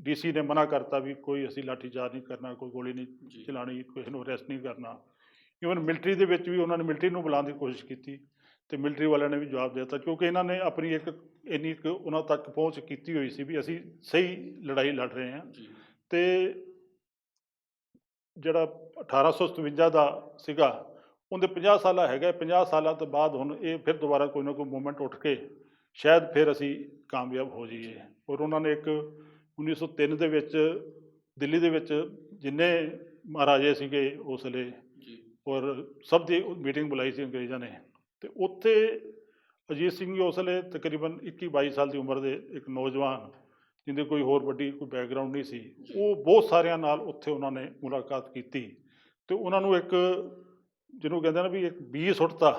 DC ਨੇ ਮਨਾ ਕਰਤਾ ਵੀ ਕੋਈ ਅਸੀਂ ਲਾਠੀਚਾਰਜ ਨਹੀਂ ਕਰਨਾ, ਕੋਈ ਗੋਲੀ ਨਹੀਂ ਚਲਾਉਣੀ, ਕਿਸੇ ਨੂੰ ਅਰੈਸਟ ਨਹੀਂ ਕਰਨਾ। ਈਵਨ ਮਿਲਟਰੀ ਦੇ ਵਿੱਚ ਵੀ ਉਹਨਾਂ ਨੇ ਮਿਲਟਰੀ ਨੂੰ ਬੁਲਾਉਣ ਦੀ ਕੋਸ਼ਿਸ਼ ਕੀਤੀ ਅਤੇ ਮਿਲਟਰੀ ਵਾਲਿਆਂ ਨੇ ਵੀ ਜਵਾਬ ਦੇ ਦਿੱਤਾ, ਕਿਉਂਕਿ ਇਹਨਾਂ ਨੇ ਆਪਣੀ ਇੱਕ ਇੰਨੀ ਕੁ ਉਹਨਾਂ ਤੱਕ ਪਹੁੰਚ ਕੀਤੀ ਹੋਈ ਸੀ ਵੀ ਅਸੀਂ ਸਹੀ ਲੜਾਈ ਲੜ ਰਹੇ ਹਾਂ। ਅਤੇ ਜਿਹੜਾ 1857 ਦਾ ਸੀਗਾ, ਉਹਦੇ 50 ਸਾਲਾ ਹੈਗਾ। 50 ਸਾਲਾਂ ਤੋਂ ਬਾਅਦ ਹੁਣ ਇਹ ਫਿਰ ਦੁਬਾਰਾ ਕੋਈ ਨਾ ਕੋਈ ਮੂਵਮੈਂਟ ਉੱਠ ਕੇ ਸ਼ਾਇਦ ਫਿਰ ਅਸੀਂ ਕਾਮਯਾਬ ਹੋ ਜਾਈਏ। ਔਰ ਉਹਨਾਂ ਨੇ ਇੱਕ 1903 ਦੇ ਵਿੱਚ ਦਿੱਲੀ ਦੇ ਵਿੱਚ ਜਿੰਨੇ ਮਹਾਰਾਜੇ ਸੀਗੇ ਉਸ ਵੇਲੇ, ਔਰ ਸਭ ਦੀ ਮੀਟਿੰਗ ਬੁਲਾਈ ਸੀ ਅੰਗਰੇਜ਼ਾਂ ਨੇ। ਅਤੇ ਉੱਥੇ ਅਜੀਤ ਸਿੰਘ ਜੀ ਉਸ ਵੇਲੇ ਤਕਰੀਬਨ 21-22 ਸਾਲ ਦੀ ਉਮਰ ਦੇ ਇੱਕ ਨੌਜਵਾਨ, ਜਿਹਦੇ ਕੋਈ ਹੋਰ ਵੱਡੀ ਕੋਈ ਬੈਕਗਰਾਊਂਡ ਨਹੀਂ ਸੀ, ਉਹ ਬਹੁਤ ਸਾਰਿਆਂ ਨਾਲ ਉੱਥੇ ਉਹਨਾਂ ਨੇ ਮੁਲਾਕਾਤ ਕੀਤੀ। ਅਤੇ ਉਹਨਾਂ ਨੂੰ ਇੱਕ, ਜਿਹਨੂੰ ਕਹਿੰਦੇ ਨਾ ਵੀ ਇੱਕ ਬੀਜ ਸੁੱਟਤਾ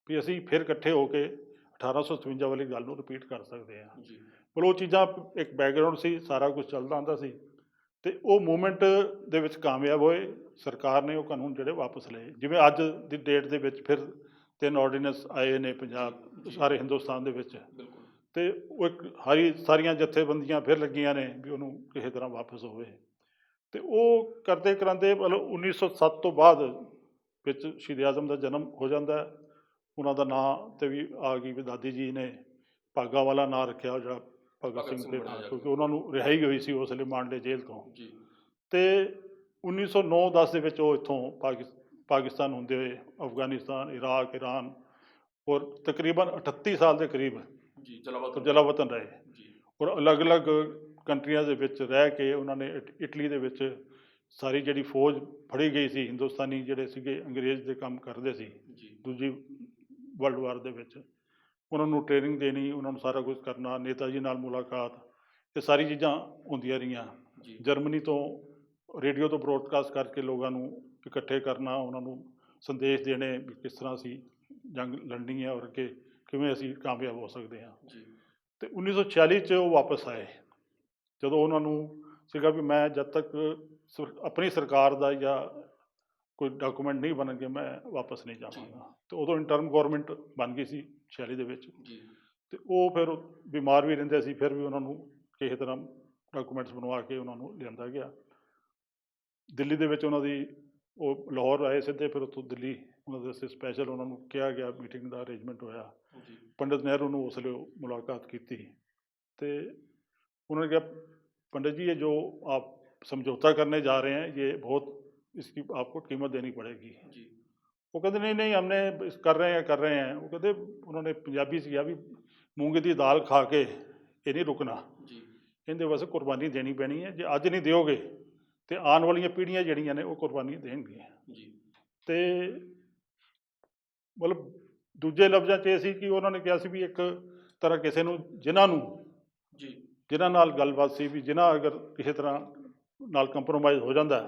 ਵੀ ਅਸੀਂ ਫਿਰ ਇਕੱਠੇ ਹੋ ਕੇ 1857 ਵਾਲੀ ਗੱਲ ਨੂੰ ਰਿਪੀਟ ਕਰ ਸਕਦੇ ਹਾਂ। ਪਰ ਉਹ ਚੀਜ਼ਾਂ ਇੱਕ ਬੈਕਗਰਾਊਂਡ ਸੀ, ਸਾਰਾ ਕੁਝ ਚੱਲਦਾ ਆਉਂਦਾ ਸੀ। ਅਤੇ ਉਹ ਮੂਵਮੈਂਟ ਦੇ ਵਿੱਚ ਕਾਮਯਾਬ ਹੋਏ। ਸਰਕਾਰ ਨੇ ਉਹ ਕਾਨੂੰਨ ਜਿਹੜੇ ਵਾਪਸ ਲਏ। ਜਿਵੇਂ ਅੱਜ ਦੀ ਡੇਟ ਦੇ ਵਿੱਚ ਫਿਰ 3 ਆਰਡੀਨੈਂਸ ਆਏ ਨੇ ਪੰਜਾਬ ਸਾਰੇ ਹਿੰਦੁਸਤਾਨ ਦੇ ਵਿੱਚ, ਅਤੇ ਉਹ ਇੱਕ ਸਾਰੀਆਂ ਜਥੇਬੰਦੀਆਂ ਫਿਰ ਲੱਗੀਆਂ ਨੇ ਵੀ ਉਹਨੂੰ ਕਿਸੇ ਤਰ੍ਹਾਂ ਵਾਪਸ ਹੋਵੇ। ਅਤੇ ਉਹ ਕਰਦੇ ਕਰਾਂਦੇ ਮਤਲਬ 1907 ਤੋਂ ਬਾਅਦ ਵਿੱਚ ਸ਼ਹੀਦ ਆਜ਼ਮ ਦਾ ਜਨਮ ਹੋ ਜਾਂਦਾ। ਉਹਨਾਂ ਦਾ ਨਾਂ 'ਤੇ ਵੀ ਆ ਗਈ ਵੀ ਦਾਦੀ ਜੀ ਨੇ ਭਾਗਾ ਵਾਲਾ ਨਾਂ ਰੱਖਿਆ, ਉਹ ਜਿਹੜਾ ਭਗਤ ਸਿੰਘ ਦੇ ਨਾਂ, ਕਿਉਂਕਿ ਉਹਨਾਂ ਨੂੰ ਰਿਹਾਈ ਹੋਈ ਸੀ ਉਸ ਵੇਲੇ ਮਾਂਡਲੇ ਜੇਲ੍ਹ ਤੋਂ। ਅਤੇ 1909-10 ਦੇ ਵਿੱਚ ਉਹ ਇੱਥੋਂ ਪਾਕਿਸਤਾਨ ਹੁੰਦੇ ਹੋਏ ਅਫਗਾਨਿਸਤਾਨ, ਇਰਾਕ, ਈਰਾਨ ਔਰ ਤਕਰੀਬਨ 38 ਸਾਲ ਦੇ ਕਰੀਬ ਜਲਾਵਤਨ ਰਹੇ। ਔਰ ਅਲੱਗ-ਅਲੱਗ ਕੰਟਰੀਆਂ ਦੇ ਵਿੱਚ ਰਹਿ ਕੇ ਉਹਨਾਂ ਨੇ ਇਟਲੀ ਦੇ ਵਿੱਚ ਸਾਰੀ ਜਿਹੜੀ ਫੌਜ ਫੜੀ ਗਈ ਸੀ, ਹਿੰਦੁਸਤਾਨੀ ਜਿਹੜੇ ਸੀਗੇ ਅੰਗਰੇਜ਼ ਦੇ ਕੰਮ ਕਰਦੇ ਸੀ ਦੂਜੀ ਵਰਲਡ ਵਾਰ ਦੇ ਵਿੱਚ, ਉਹਨਾਂ ਨੂੰ ਟ੍ਰੇਨਿੰਗ ਦੇਣੀ, ਉਹਨਾਂ ਨੂੰ ਸਾਰਾ ਕੁਝ ਕਰਨਾ, ਨੇਤਾ ਜੀ ਨਾਲ ਮੁਲਾਕਾਤ, ਇਹ ਸਾਰੀ ਚੀਜ਼ਾਂ ਹੁੰਦੀਆਂ ਰਹੀਆਂ। ਜਰਮਨੀ ਤੋਂ ਰੇਡੀਓ ਤੋਂ ਬਰੋਡਕਾਸਟ ਕਰਕੇ ਲੋਕਾਂ ਨੂੰ ਇਕੱਠੇ ਕਰਨਾ, ਉਹਨਾਂ ਨੂੰ ਸੰਦੇਸ਼ ਦੇਣੇ ਵੀ ਕਿਸ ਤਰ੍ਹਾਂ ਅਸੀਂ ਜੰਗ ਲੜਨੀ ਹੈ ਔਰ ਅੱਗੇ ਕਿਵੇਂ ਅਸੀਂ ਕਾਮਯਾਬ ਹੋ ਸਕਦੇ ਹਾਂ। ਅਤੇ 1946 'ਚ ਉਹ ਵਾਪਸ ਆਏ, ਜਦੋਂ ਉਹਨਾਂ ਨੂੰ ਸੀਗਾ ਵੀ ਮੈਂ ਜਦ ਤੱਕ ਆਪਣੀ ਸਰਕਾਰ ਦਾ ਜਾਂ ਕੋਈ ਡਾਕੂਮੈਂਟ ਨਹੀਂ ਬਣਨਗੇ ਮੈਂ ਵਾਪਸ ਨਹੀਂ ਜਾਵਾਂਗਾ। ਅਤੇ ਉਦੋਂ ਇੰਟਰਮ ਗੌਰਮੈਂਟ ਬਣ ਗਈ ਸੀ 46 ਦੇ ਵਿੱਚ। ਅਤੇ ਉਹ ਫਿਰ ਬਿਮਾਰ ਵੀ ਰਹਿੰਦੇ ਸੀ, ਫਿਰ ਵੀ ਉਹਨਾਂ ਨੂੰ ਕਿਸੇ ਤਰ੍ਹਾਂ ਡਾਕੂਮੈਂਟਸ ਬਣਵਾ ਕੇ ਉਹਨਾਂ ਨੂੰ ਲਿਆਂਦਾ ਗਿਆ। ਦਿੱਲੀ ਦੇ ਵਿੱਚ ਉਹਨਾਂ ਦੀ, ਉਹ ਲਾਹੌਰ ਆਏ ਸਿੱਧੇ, ਫਿਰ ਉੱਥੋਂ ਦਿੱਲੀ ਉਹਨਾਂ ਦੇ ਵਾਸਤੇ ਸਪੈਸ਼ਲ ਉਹਨਾਂ ਨੂੰ ਕਿਹਾ ਗਿਆ, ਮੀਟਿੰਗ ਦਾ ਅਰੇਂਜਮੈਂਟ ਹੋਇਆ। ਪੰਡਿਤ ਨਹਿਰੂ ਨੂੰ ਉਸ ਵੇਲੇ ਮੁਲਾਕਾਤ ਕੀਤੀ ਅਤੇ ਉਹਨਾਂ ਨੇ ਕਿਹਾ पंडित जी ये जो आप समझौता करने जा रहे हैं ये बहुत इसकी आपको कीमत देनी पड़ेगी। वो कहते नहीं नहीं हमने कर रहे हैं। वो कहते उन्होंने पंजाबी से किया भी मूंगे की दाल खा के ये नहीं रुकना, इनके वास्ते कुर्बानी देनी पैनी है। जे अज नहीं दोगे तो आने वाली पीढ़ियाँ जड़ियाँ ने वो कुर्बानी देंगे। तो मतलब दूजे लफ्ज़ां 'ਚ ਇਹ ਸੀ ਕਿ ਉਹਨਾਂ ਨੇ ਕਿਹਾ ਸੀ ਵੀ ਇੱਕ ਤਰ੍ਹਾਂ ਕਿਸੇ ਨੂੰ ਜਿਨ੍ਹਾਂ ਨਾਲ ਗੱਲਬਾਤ ਸੀ ਵੀ ਜਿਨ੍ਹਾਂ ਅਗਰ ਕਿਸੇ ਤਰ੍ਹਾਂ ਨਾਲ ਕੰਪਰੋਮਾਈਜ਼ ਹੋ ਜਾਂਦਾ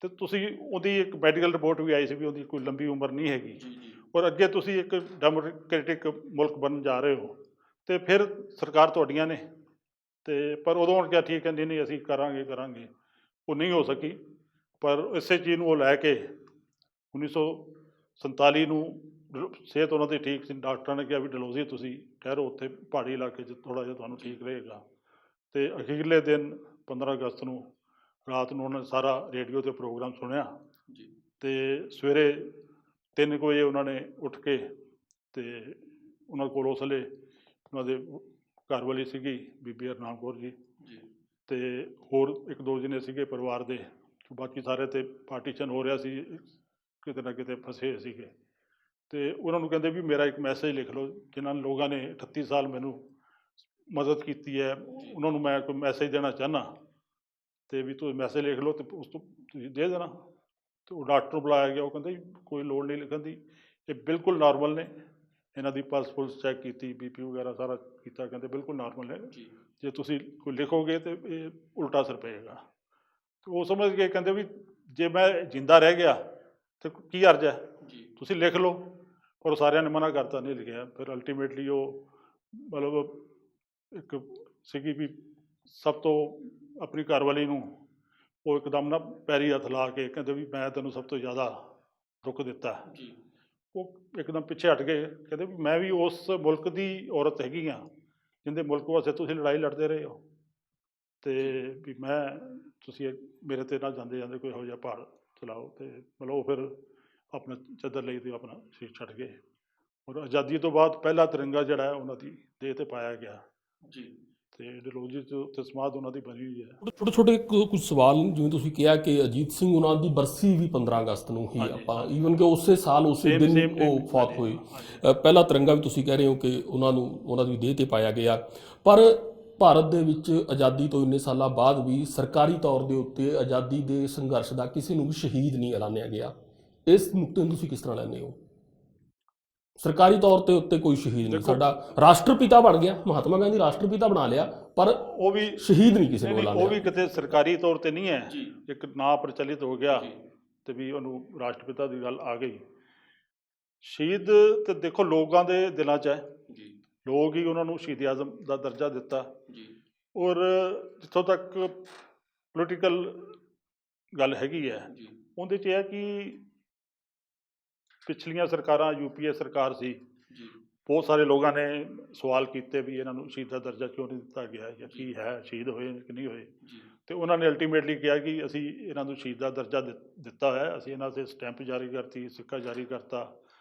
ਅਤੇ ਤੁਸੀਂ ਉਹਦੀ ਇੱਕ ਮੈਡੀਕਲ ਰਿਪੋਰਟ ਵੀ ਆਈ ਸੀ ਵੀ ਉਹਦੀ ਕੋਈ ਲੰਬੀ ਉਮਰ ਨਹੀਂ ਹੈਗੀ ਔਰ ਅੱਗੇ ਤੁਸੀਂ ਇੱਕ ਡੈਮੋਕ੍ਰੈਟਿਕ ਮੁਲਕ ਬਣਨ ਜਾ ਰਹੇ ਹੋ ਅਤੇ ਫਿਰ ਸਰਕਾਰ ਤੁਹਾਡੀਆਂ ਨੇ। ਅਤੇ ਪਰ ਉਦੋਂ ਉਹਨੇ ਕਿਹਾ ਠੀਕ ਹੈ ਨਹੀਂ ਅਸੀਂ ਕਰਾਂਗੇ। ਉਹ ਨਹੀਂ ਹੋ ਸਕੀ। ਪਰ ਇਸੇ ਚੀਜ਼ ਨੂੰ ਉਹ ਲੈ ਕੇ 1947 ਨੂੰ ਸਿਹਤ ਉਹਨਾਂ ਦੀ ਠੀਕ ਸੀ, ਡਾਕਟਰਾਂ ਨੇ ਕਿਹਾ ਵੀ ਡਲਹੌਜ਼ੀ ਤੁਸੀਂ ਠਹਿਰੋ, ਉੱਥੇ ਪਹਾੜੀ ਇਲਾਕੇ 'ਚ ਥੋੜ੍ਹਾ ਜਿਹਾ ਤੁਹਾਨੂੰ ਠੀਕ ਰਹੇਗਾ। ਅਤੇ ਅਖੀਰਲੇ ਦਿਨ 15 ਅਗਸਤ ਨੂੰ ਰਾਤ ਨੂੰ ਉਹਨਾਂ ਨੇ ਸਾਰਾ ਰੇਡੀਓ 'ਤੇ ਪ੍ਰੋਗਰਾਮ ਸੁਣਿਆ ਅਤੇ ਸਵੇਰੇ 3 ਵਜੇ ਉਹਨਾਂ ਨੇ ਉੱਠ ਕੇ ਅਤੇ ਉਹਨਾਂ ਕੋਲ ਉਸ ਵੇਲੇ ਉਹਨਾਂ ਦੇ ਘਰ ਵਾਲੀ ਸੀਗੀ ਬੀਬੀ ਹਰਨਾਮ ਕੌਰ ਜੀ ਅਤੇ ਹੋਰ 1-2 ਜਣੇ ਸੀਗੇ ਪਰਿਵਾਰ ਦੇ, ਬਾਕੀ ਸਾਰੇ 'ਤੇ ਪਾਰਟੀਸ਼ਨ ਹੋ ਰਿਹਾ ਸੀ, ਕਿਤੇ ਨਾ ਕਿਤੇ ਫਸੇ ਸੀਗੇ। ਅਤੇ ਉਹਨਾਂ ਨੂੰ ਕਹਿੰਦੇ ਵੀ ਮੇਰਾ ਇੱਕ ਮੈਸੇਜ ਲਿਖ ਲਓ, ਜਿਨ੍ਹਾਂ ਲੋਕਾਂ ਨੇ 38 ਸਾਲ ਮੈਨੂੰ ਮਦਦ ਕੀਤੀ ਹੈ ਉਹਨਾਂ ਨੂੰ ਮੈਂ ਕੋਈ ਮੈਸੇਜ ਦੇਣਾ ਚਾਹੁੰਦਾ। ਤੇ ਵੀ ਤੁਸੀਂ ਮੈਸੇਜ ਲਿਖ ਲਓ ਤੇ ਉਸ ਤੋਂ ਤੁਸੀਂ ਦੇ ਦੇਣਾ। ਤੇ ਉਹ ਡਾਕਟਰ ਨੂੰ ਬੁਲਾਇਆ ਗਿਆ, ਉਹ ਕਹਿੰਦਾ ਜੀ ਕੋਈ ਲੋੜ ਨਹੀਂ ਲਿਖਣ ਦੀ, ਇਹ ਬਿਲਕੁਲ ਨਾਰਮਲ ਨੇ। ਇਹਨਾਂ ਦੀ ਪਲਸ ਪੁਲਸ ਚੈੱਕ ਕੀਤੀ, BP ਵਗੈਰਾ ਸਾਰਾ ਕੀਤਾ, ਕਹਿੰਦੇ ਬਿਲਕੁਲ ਨਾਰਮਲ ਨੇ, ਜੇ ਤੁਸੀਂ ਕੋਈ ਲਿਖੋਗੇ ਤੇ ਇਹ ਉਲਟਾ ਅਸਰ ਪਏਗਾ। ਤੇ ਉਹ ਸਮਝ ਕੇ ਕਹਿੰਦੇ ਵੀ ਜੇ ਮੈਂ ਜਿੰਦਾ ਰਹਿ ਗਿਆ ਤੇ ਕੀ ਅਰਜ਼ ਹੈ, ਤੁਸੀਂ ਲਿਖ ਲਓ। ਪਰ ਸਾਰਿਆਂ ਨੇ ਮਨਾ ਕਰਤਾ, ਨਹੀਂ ਲਿਖਿਆ। ਫਿਰ ਅਲਟੀਮੇਟਲੀ ਉਹ ਮਤਲਬ ਇੱਕ ਸੀਗੀ ਵੀ ਸਭ ਤੋਂ ਆਪਣੀ ਘਰਵਾਲੀ ਨੂੰ ਉਹ ਇੱਕਦਮ ਨਾ ਪੈਰੀ ਹੱਥ ਲਾ ਕੇ ਕਹਿੰਦੇ ਵੀ ਮੈਂ ਤੈਨੂੰ ਸਭ ਤੋਂ ਜ਼ਿਆਦਾ ਦੁੱਖ ਦਿੱਤਾ। ਉਹ ਇੱਕਦਮ ਪਿੱਛੇ ਹਟ ਗਏ, ਕਹਿੰਦੇ ਵੀ ਮੈਂ ਵੀ ਉਸ ਮੁਲਕ ਦੀ ਔਰਤ ਹੈਗੀ ਹਾਂ ਜਿਹਦੇ ਮੁਲਕ ਵਾਸਤੇ ਤੁਸੀਂ ਲੜਾਈ ਲੜਦੇ ਰਹੇ ਹੋ, ਅਤੇ ਵੀ ਮੈਂ ਤੁਸੀਂ ਮੇਰੇ 'ਤੇ ਨਾ ਜਾਂਦੇ ਜਾਂਦੇ ਕੋਈ ਇਹੋ ਜਿਹਾ ਪਹਾੜ ਚਲਾਓ। ਅਤੇ ਮਤਲਬ ਉਹ ਫਿਰ ਆਪਣਾ ਚੱਦਰ ਲਈ ਅਤੇ ਆਪਣਾ ਸ਼ੀਸ਼ ਛੱਡ ਗਏ। ਔਰ ਆਜ਼ਾਦੀ ਤੋਂ ਬਾਅਦ ਪਹਿਲਾ ਤਿਰੰਗਾ ਜਿਹੜਾ ਹੈ ਉਹਨਾਂ ਦੀ ਦੇਹ 'ਤੇ ਪਾਇਆ ਗਿਆ ਜੀ, ਅਤੇ ਡਲਹੌਜ਼ੀ 'ਚ ਉੱਥੇ ਸਮਾਧ ਉਹਨਾਂ ਦੀ ਬਣੀ ਹੋਈ ਹੈ। ਛੋਟੇ ਛੋਟੇ ਕੁਝ ਸਵਾਲ ਜਿਵੇਂ ਤੁਸੀਂ ਕਿਹਾ ਕਿ ਅਜੀਤ ਸਿੰਘ ਉਹਨਾਂ ਦੀ ਬਰਸੀ ਵੀ 15 ਅਗਸਤ ਨੂੰ ਹੀ ਆਪਾਂ ਈਵਨ ਕਿ ਉਸੇ ਸਾਲ ਉਸੇ ਦਿਨ ਉਹ ਫੌਤ ਹੋਏ। ਪਹਿਲਾ ਤਿਰੰਗਾ ਵੀ ਤੁਸੀਂ ਕਹਿ ਰਹੇ ਹੋ ਕਿ ਉਹਨਾਂ ਦੀ ਦੇਹ 'ਤੇ ਪਾਇਆ ਗਿਆ, ਪਰ ਭਾਰਤ ਦੇ ਵਿੱਚ ਆਜ਼ਾਦੀ ਤੋਂ ਇੰਨੇ ਸਾਲਾਂ ਬਾਅਦ ਵੀ ਸਰਕਾਰੀ ਤੌਰ ਦੇ ਉੱਤੇ ਆਜ਼ਾਦੀ ਦੇ ਸੰਘਰਸ਼ ਦਾ ਕਿਸੇ ਨੂੰ ਵੀ ਸ਼ਹੀਦ ਨਹੀਂ ਐਲਾਨਿਆ ਗਿਆ। ਇਸ ਨੁਕਤੇ ਨੂੰ ਤੁਸੀਂ ਕਿਸ ਤਰ੍ਹਾਂ ਲੈਂਦੇ ਹੋ? ਸਰਕਾਰੀ ਤੌਰ ਤੇ ਉੱਤੇ ਕੋਈ ਸ਼ਹੀਦ ਨਹੀਂ, ਸਾਡਾ ਰਾਸ਼ਟਰਪਿਤਾ ਬਣ ਗਿਆ, ਮਹਾਤਮਾ ਗਾਂਧੀ ਰਾਸ਼ਟਰਪਿਤਾ ਬਣਾ ਲਿਆ, ਪਰ ਉਹ ਵੀ ਸ਼ਹੀਦ ਨਹੀਂ ਕਿਸੇ ਨੂੰ ਐਲਾਨਿਆ। ਉਹ ਵੀ ਕਿਤੇ ਸਰਕਾਰੀ ਤੌਰ ਤੇ ਨਹੀਂ ਹੈ, ਇੱਕ ਨਾਂ ਪ੍ਰਚਲਿਤ ਹੋ ਗਿਆ ਤੇ ਵੀ ਉਹਨੂੰ ਰਾਸ਼ਟਰਪਿਤਾ ਦੀ ਗੱਲ ਆ ਗਈ। ਸ਼ਹੀਦ ਤੇ ਦੇਖੋ ਲੋਕਾਂ ਦੇ ਦਿਲਾਂ 'ਚ ਹੈ, ਲੋਕ ਹੀ ਉਹਨਾਂ ਨੂੰ ਸ਼ਹੀਦ ਆਜ਼ਮ ਦਾ ਦਰਜਾ ਦਿੱਤਾ। ਔਰ ਜਿੱਥੋਂ ਤੱਕ ਪੋਲੀਟੀਕਲ ਗੱਲ ਹੈਗੀ ਹੈ ਉਹਦੇ 'ਚ ਇਹ ਕਿ ਪਿਛਲੀਆਂ ਸਰਕਾਰਾਂ, UPA ਸਰਕਾਰ ਸੀ, ਬਹੁਤ ਸਾਰੇ ਲੋਕਾਂ ਨੇ ਸਵਾਲ ਕੀਤੇ ਵੀ ਇਹਨਾਂ ਨੂੰ ਸ਼ਹੀਦ ਦਾ ਦਰਜਾ ਕਿਉਂ ਨਹੀਂ ਦਿੱਤਾ ਗਿਆ, ਜਾਂ ਕੀ ਹੈ, ਸ਼ਹੀਦ ਹੋਏ ਕਿ ਨਹੀਂ ਹੋਏ। ਅਤੇ ਉਹਨਾਂ ਨੇ ਅਲਟੀਮੇਟਲੀ ਕਿਹਾ ਕਿ ਅਸੀਂ ਇਹਨਾਂ ਨੂੰ ਸ਼ਹੀਦ ਦਾ ਦਰਜਾ ਦਿੱਤਾ ਹੋਇਆ, ਅਸੀਂ ਇਹਨਾਂ 'ਤੇ ਸਟੈਂਪ ਜਾਰੀ ਕਰਤੀ, ਸਿੱਕਾ ਜਾਰੀ ਕਰਤਾ,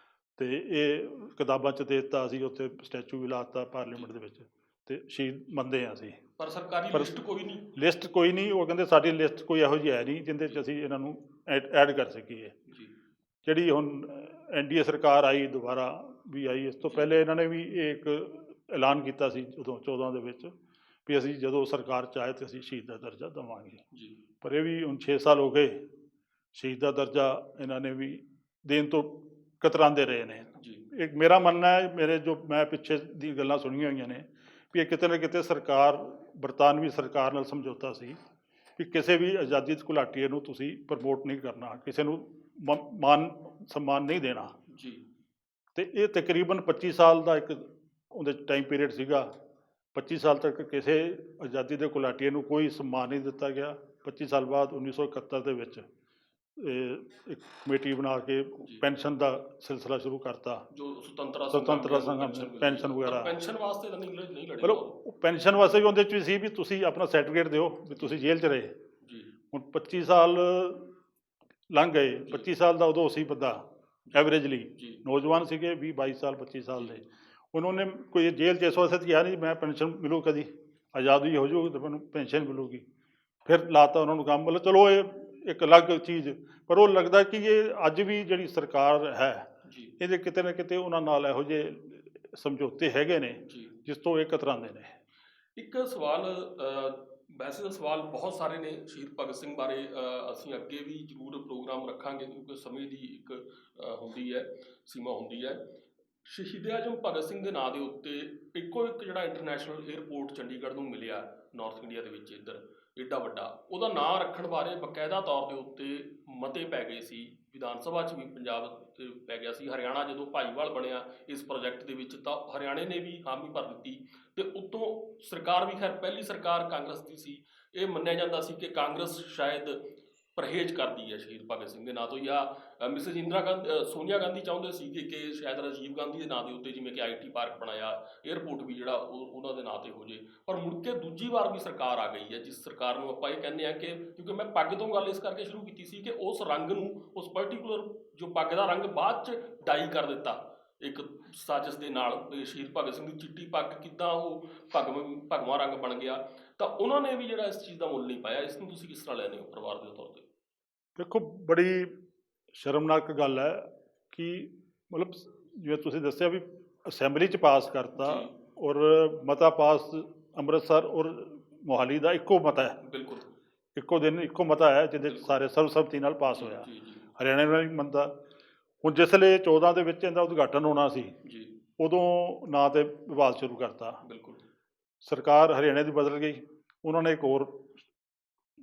ਅਤੇ ਇਹ ਕਿਤਾਬਾਂ 'ਚ ਦੇ ਦਿੱਤਾ, ਅਸੀਂ ਉੱਥੇ ਸਟੈਚੂ ਵੀ ਲਾ ਦਿੱਤਾ ਪਾਰਲੀਮੈਂਟ ਦੇ ਵਿੱਚ, ਅਤੇ ਸ਼ਹੀਦ ਮੰਨਦੇ ਹਾਂ ਅਸੀਂ। ਪਰ ਸਰਕਾਰੀ ਲਿਸਟ ਕੋਈ ਨਹੀਂ, ਲਿਸਟ ਕੋਈ ਨਹੀਂ। ਉਹ ਕਹਿੰਦੇ ਸਾਡੀ ਲਿਸਟ ਕੋਈ ਇਹੋ ਜਿਹੀ ਹੈ ਨਹੀਂ ਜਿਹਦੇ 'ਚ ਅਸੀਂ ਇਹਨਾਂ ਨੂੰ ਐਡ ਕਰ ਸਕੀਏ। ਜਿਹੜੀ ਹੁਣ NDA ਸਰਕਾਰ ਆਈ, ਦੁਬਾਰਾ ਵੀ ਆਈ, ਇਸ ਤੋਂ ਪਹਿਲੇ ਇਹਨਾਂ ਨੇ ਵੀ ਇਹ ਇੱਕ ਐਲਾਨ ਕੀਤਾ ਸੀ ਜਦੋਂ 14 ਦੇ ਵਿੱਚ ਵੀ ਅਸੀਂ ਜਦੋਂ ਸਰਕਾਰ 'ਚ ਆਏ ਤਾਂ ਅਸੀਂ ਸ਼ਹੀਦ ਦਾ ਦਰਜਾ ਦੇਵਾਂਗੇ। ਪਰ ਇਹ ਵੀ ਹੁਣ 6 ਸਾਲ ਹੋ ਗਏ, ਸ਼ਹੀਦ ਦਾ ਦਰਜਾ ਇਹਨਾਂ ਨੇ ਵੀ ਦੇਣ ਤੋਂ ਕਤਰਾਉਂਦੇ ਰਹੇ ਨੇ। ਇੱਕ ਮੇਰਾ ਮੰਨਣਾ ਹੈ, ਮੈਂ ਪਿੱਛੇ ਦੀ ਗੱਲਾਂ ਸੁਣੀਆਂ ਹੋਈਆਂ ਨੇ ਵੀ ਇਹ ਕਿਤੇ ਨਾ ਕਿਤੇ ਸਰਕਾਰ, ਬਰਤਾਨਵੀ ਸਰਕਾਰ ਨਾਲ ਸਮਝੌਤਾ ਸੀ ਕਿ ਕਿਸੇ ਵੀ ਆਜ਼ਾਦੀ ਘੁਲਾਟੀਏ ਨੂੰ ਤੁਸੀਂ ਪ੍ਰਮੋਟ ਨਹੀਂ ਕਰਨਾ, ਕਿਸੇ ਨੂੰ ਮਾਨ ਸਨਮਾਨ ਨਹੀਂ ਦੇਣਾ ਜੀ। ਅਤੇ ਇਹ ਤਕਰੀਬਨ 25 ਸਾਲ ਦਾ ਇੱਕ ਉਹਦੇ ਟਾਈਮ ਪੀਰੀਅਡ ਸੀਗਾ। 25 ਸਾਲ ਤੱਕ ਕਿਸੇ ਆਜ਼ਾਦੀ ਦੇ ਘੁਲਾਟੀਏ ਨੂੰ ਕੋਈ ਸਨਮਾਨ ਨਹੀਂ ਦਿੱਤਾ ਗਿਆ। 25 ਸਾਲ ਬਾਅਦ 1971 ਦੇ ਵਿੱਚ ਇੱਕ ਕਮੇਟੀ ਬਣਾ ਕੇ ਪੈਨਸ਼ਨ ਦਾ ਸਿਲਸਿਲਾ ਸ਼ੁਰੂ ਕਰਤਾ, ਜੋ ਸੁਤੰਤਰਤਾ ਸੰਗਰਾਮ ਪੈਨਸ਼ਨ ਵਗੈਰਾ। ਪੈਨਸ਼ਨ ਵਾਸਤੇ ਤਾਂ ਨਹੀਂ ਲੜੇ, ਮਤਲਬ ਉਹ ਪੈਨਸ਼ਨ ਵਾਸਤੇ ਵੀ ਉਹਦੇ 'ਚ ਵੀ ਸੀ ਵੀ ਤੁਸੀਂ ਆਪਣਾ ਸਰਟੀਫਿਕੇਟ ਦਿਓ ਵੀ ਤੁਸੀਂ ਜੇਲ੍ਹ 'ਚ ਰਹੇ। ਹੁਣ 25 ਸਾਲ ਲੰਘ ਗਏ, 25 ਸਾਲ ਦਾ ਉਦੋਂ ਸੀ ਬੰਦਾ ਐਵਰੇਜਲੀ, ਨੌਜਵਾਨ ਸੀਗੇ 20-22 ਸਾਲ 25 ਸਾਲ ਦੇ। ਉਹਨਾਂ ਨੇ ਕੋਈ ਜੇਲ੍ਹ 'ਚ ਇਸ ਵਾਸਤੇ ਕਿਹਾ ਨਹੀਂ ਮੈਂ ਪੈਨਸ਼ਨ ਮਿਲੂ, ਕਦੀ ਆਜ਼ਾਦੀ ਹੋ ਜਾਊਗੀ ਤਾਂ ਮੈਨੂੰ ਪੈਨਸ਼ਨ ਮਿਲੂਗੀ, ਫਿਰ ਲਾਤਾ ਉਹਨਾਂ ਨੂੰ ਕੰਮ। ਮਤਲਬ ਚਲੋ ਇਹ ਇੱਕ ਅਲੱਗ ਚੀਜ਼, ਪਰ ਉਹ ਲੱਗਦਾ ਕਿ ਇਹ ਅੱਜ ਵੀ ਜਿਹੜੀ ਸਰਕਾਰ ਹੈ ਇਹਦੇ ਕਿਤੇ ਨਾ ਕਿਤੇ ਉਹਨਾਂ ਨਾਲ ਇਹੋ ਜਿਹੇ ਸਮਝੌਤੇ ਹੈਗੇ ਨੇ ਜਿਸ ਤੋਂ ਇਹ ਕਤਰਾਉਂਦੇ ਨੇ। ਇੱਕ ਸਵਾਲ, ਵੈਸੇ ਤਾਂ ਸਵਾਲ ਬਹੁਤ ਸਾਰੇ ਨੇ ਸ਼ਹੀਦ ਭਗਤ ਸਿੰਘ ਬਾਰੇ, ਅਸੀਂ ਅੱਗੇ ਵੀ ਜ਼ਰੂਰ ਪ੍ਰੋਗਰਾਮ ਰੱਖਾਂਗੇ ਕਿਉਂਕਿ ਸਮੇਂ ਦੀ ਇੱਕ ਹੁੰਦੀ ਹੈ, ਸੀਮਾ ਹੁੰਦੀ ਹੈ। ਸ਼ਹੀਦ ਆਜ਼ਮ ਭਗਤ ਸਿੰਘ ਦੇ ਨਾਂ ਦੇ ਉੱਤੇ ਇੱਕੋ ਇੱਕ ਜਿਹੜਾ ਇੰਟਰਨੈਸ਼ਨਲ ਏਅਰਪੋਰਟ ਚੰਡੀਗੜ੍ਹ ਨੂੰ ਮਿਲਿਆ ਨਾਰਥ ਇੰਡੀਆ ਦੇ ਵਿੱਚ, ਇੱਧਰ ਏਡਾ ਵੱਡਾ, ਉਹਦਾ ਨਾਂ ਰੱਖਣ ਬਾਰੇ ਬਾਕਾਇਦਾ ਤੌਰ ਦੇ ਉੱਤੇ ਮਤੇ ਪੈ ਗਏ ਸੀ, ਵਿਧਾਨ ਸਭਾ 'ਚ ਵੀ ਪੰਜਾਬ 'ਤੇ ਪੈ ਗਿਆ ਸੀ। ਹਰਿਆਣਾ ਜਦੋਂ ਭਾਈਵਾਲ ਬਣਿਆ ਇਸ ਪ੍ਰੋਜੈਕਟ ਦੇ ਵਿੱਚ ਤਾਂ ਹਰਿਆਣੇ ਨੇ ਵੀ ਹਾਮੀ ਭਰ ਦਿੱਤੀ, ਅਤੇ ਉੱਤੋਂ ਸਰਕਾਰ ਵੀ, ਖੈਰ ਪਹਿਲੀ ਸਰਕਾਰ ਕਾਂਗਰਸ ਦੀ ਸੀ, ਇਹ ਮੰਨਿਆ ਜਾਂਦਾ ਸੀ ਕਿ ਕਾਂਗਰਸ ਸ਼ਾਇਦ ਪਰਹੇਜ਼ ਕਰਦੀ ਹੈ ਸ਼ਹੀਦ ਭਗਤ ਸਿੰਘ ਦੇ ਨਾਂ ਤੋਂ, ਜਾਂ ਮਿਸਿਸ ਸੋਨੀਆ ਗਾਂਧੀ ਚਾਹੁੰਦੇ ਸੀ ਕਿ ਸ਼ਾਇਦ ਰਾਜੀਵ ਗਾਂਧੀ ਦੇ ਨਾਂ ਦੇ ਉੱਤੇ ਜਿਵੇਂ ਕਿ IT ਪਾਰਕ ਬਣਾਇਆ, ਏਅਰਪੋਰਟ ਵੀ ਜਿਹੜਾ ਉਹਨਾਂ ਦੇ ਨਾਂ 'ਤੇ ਹੋ ਜੇ। ਪਰ ਮੁੜ ਕੇ ਦੂਜੀ ਵਾਰ ਵੀ ਸਰਕਾਰ ਆ ਗਈ ਹੈ, ਜਿਸ ਸਰਕਾਰ ਨੂੰ ਆਪਾਂ ਇਹ ਕਹਿੰਦੇ ਹਾਂ ਕਿ, ਕਿਉਂਕਿ ਮੈਂ ਪੱਗ ਤੋਂ ਗੱਲ ਇਸ ਕਰਕੇ ਸ਼ੁਰੂ ਕੀਤੀ ਸੀ ਕਿ ਉਸ ਰੰਗ ਨੂੰ, ਉਸ ਪਰਟੀਕੂਲਰ ਜੋ ਪੱਗ ਦਾ ਰੰਗ ਬਾਅਦ 'ਚ ਡਾਈ ਕਰ ਦਿੱਤਾ ਇੱਕ ਸਾਜ਼ਿਸ਼ ਦੇ ਨਾਲ। ਸ਼ਹੀਦ ਭਗਤ ਸਿੰਘ ਦੀ ਚਿੱਟੀ ਪੱਗ ਕਿੱਦਾਂ ਉਹ ਭਗਵਾਂ ਰੰਗ ਬਣ ਗਿਆ, ਤਾਂ ਉਹਨਾਂ ਨੇ ਵੀ ਜਿਹੜਾ ਇਸ ਚੀਜ਼ ਦਾ ਮੁੱਲ ਨਹੀਂ ਪਾਇਆ। ਇਸ ਨੂੰ ਤੁਸੀਂ ਕਿਸ ਤਰ੍ਹਾਂ ਲੈਂਦੇ ਹੋ ਪਰਿਵਾਰ ਦੇ ਤੌਰ 'ਤੇ? ਦੇਖੋ ਬੜੀ ਸ਼ਰਮਨਾਕ ਗੱਲ ਹੈ ਕਿ ਮਤਲਬ ਜਿਵੇਂ ਤੁਸੀਂ ਦੱਸਿਆ ਵੀ ਅਸੈਂਬਲੀ 'ਚ ਪਾਸ ਕਰਤਾ, ਔਰ ਮਤਾ ਪਾਸ ਅੰਮ੍ਰਿਤਸਰ ਔਰ ਮੋਹਾਲੀ ਦਾ ਇੱਕੋ ਮਤਾ ਹੈ। ਬਿਲਕੁਲ। ਇੱਕੋ ਦਿਨ ਇੱਕੋ ਮਤਾ ਹੈ ਜਿਹਦੇ 'ਚ ਸਾਰੇ ਸਰਬਸੰਮਤੀ ਨਾਲ ਪਾਸ ਹੋਇਆ। ਜੀ ਜੀ ਹਰਿਆਣੇ ਨਾਲ ਨਹੀਂ ਮੰਨਦਾ। ਹੁਣ ਜਿਸਲੇ 14 ਦੇ ਵਿੱਚ ਇਹਦਾ ਉਦਘਾਟਨ ਹੋਣਾ ਸੀ, ਜੀ ਉਦੋਂ ਨਾਂ 'ਤੇ ਵਿਵਾਦ ਸ਼ੁਰੂ ਕਰਤਾ। ਬਿਲਕੁਲ ਸਰਕਾਰ ਹਰਿਆਣੇ ਦੀ ਬਦਲ ਗਈ, ਉਹਨਾਂ ਨੇ ਇੱਕ ਹੋਰ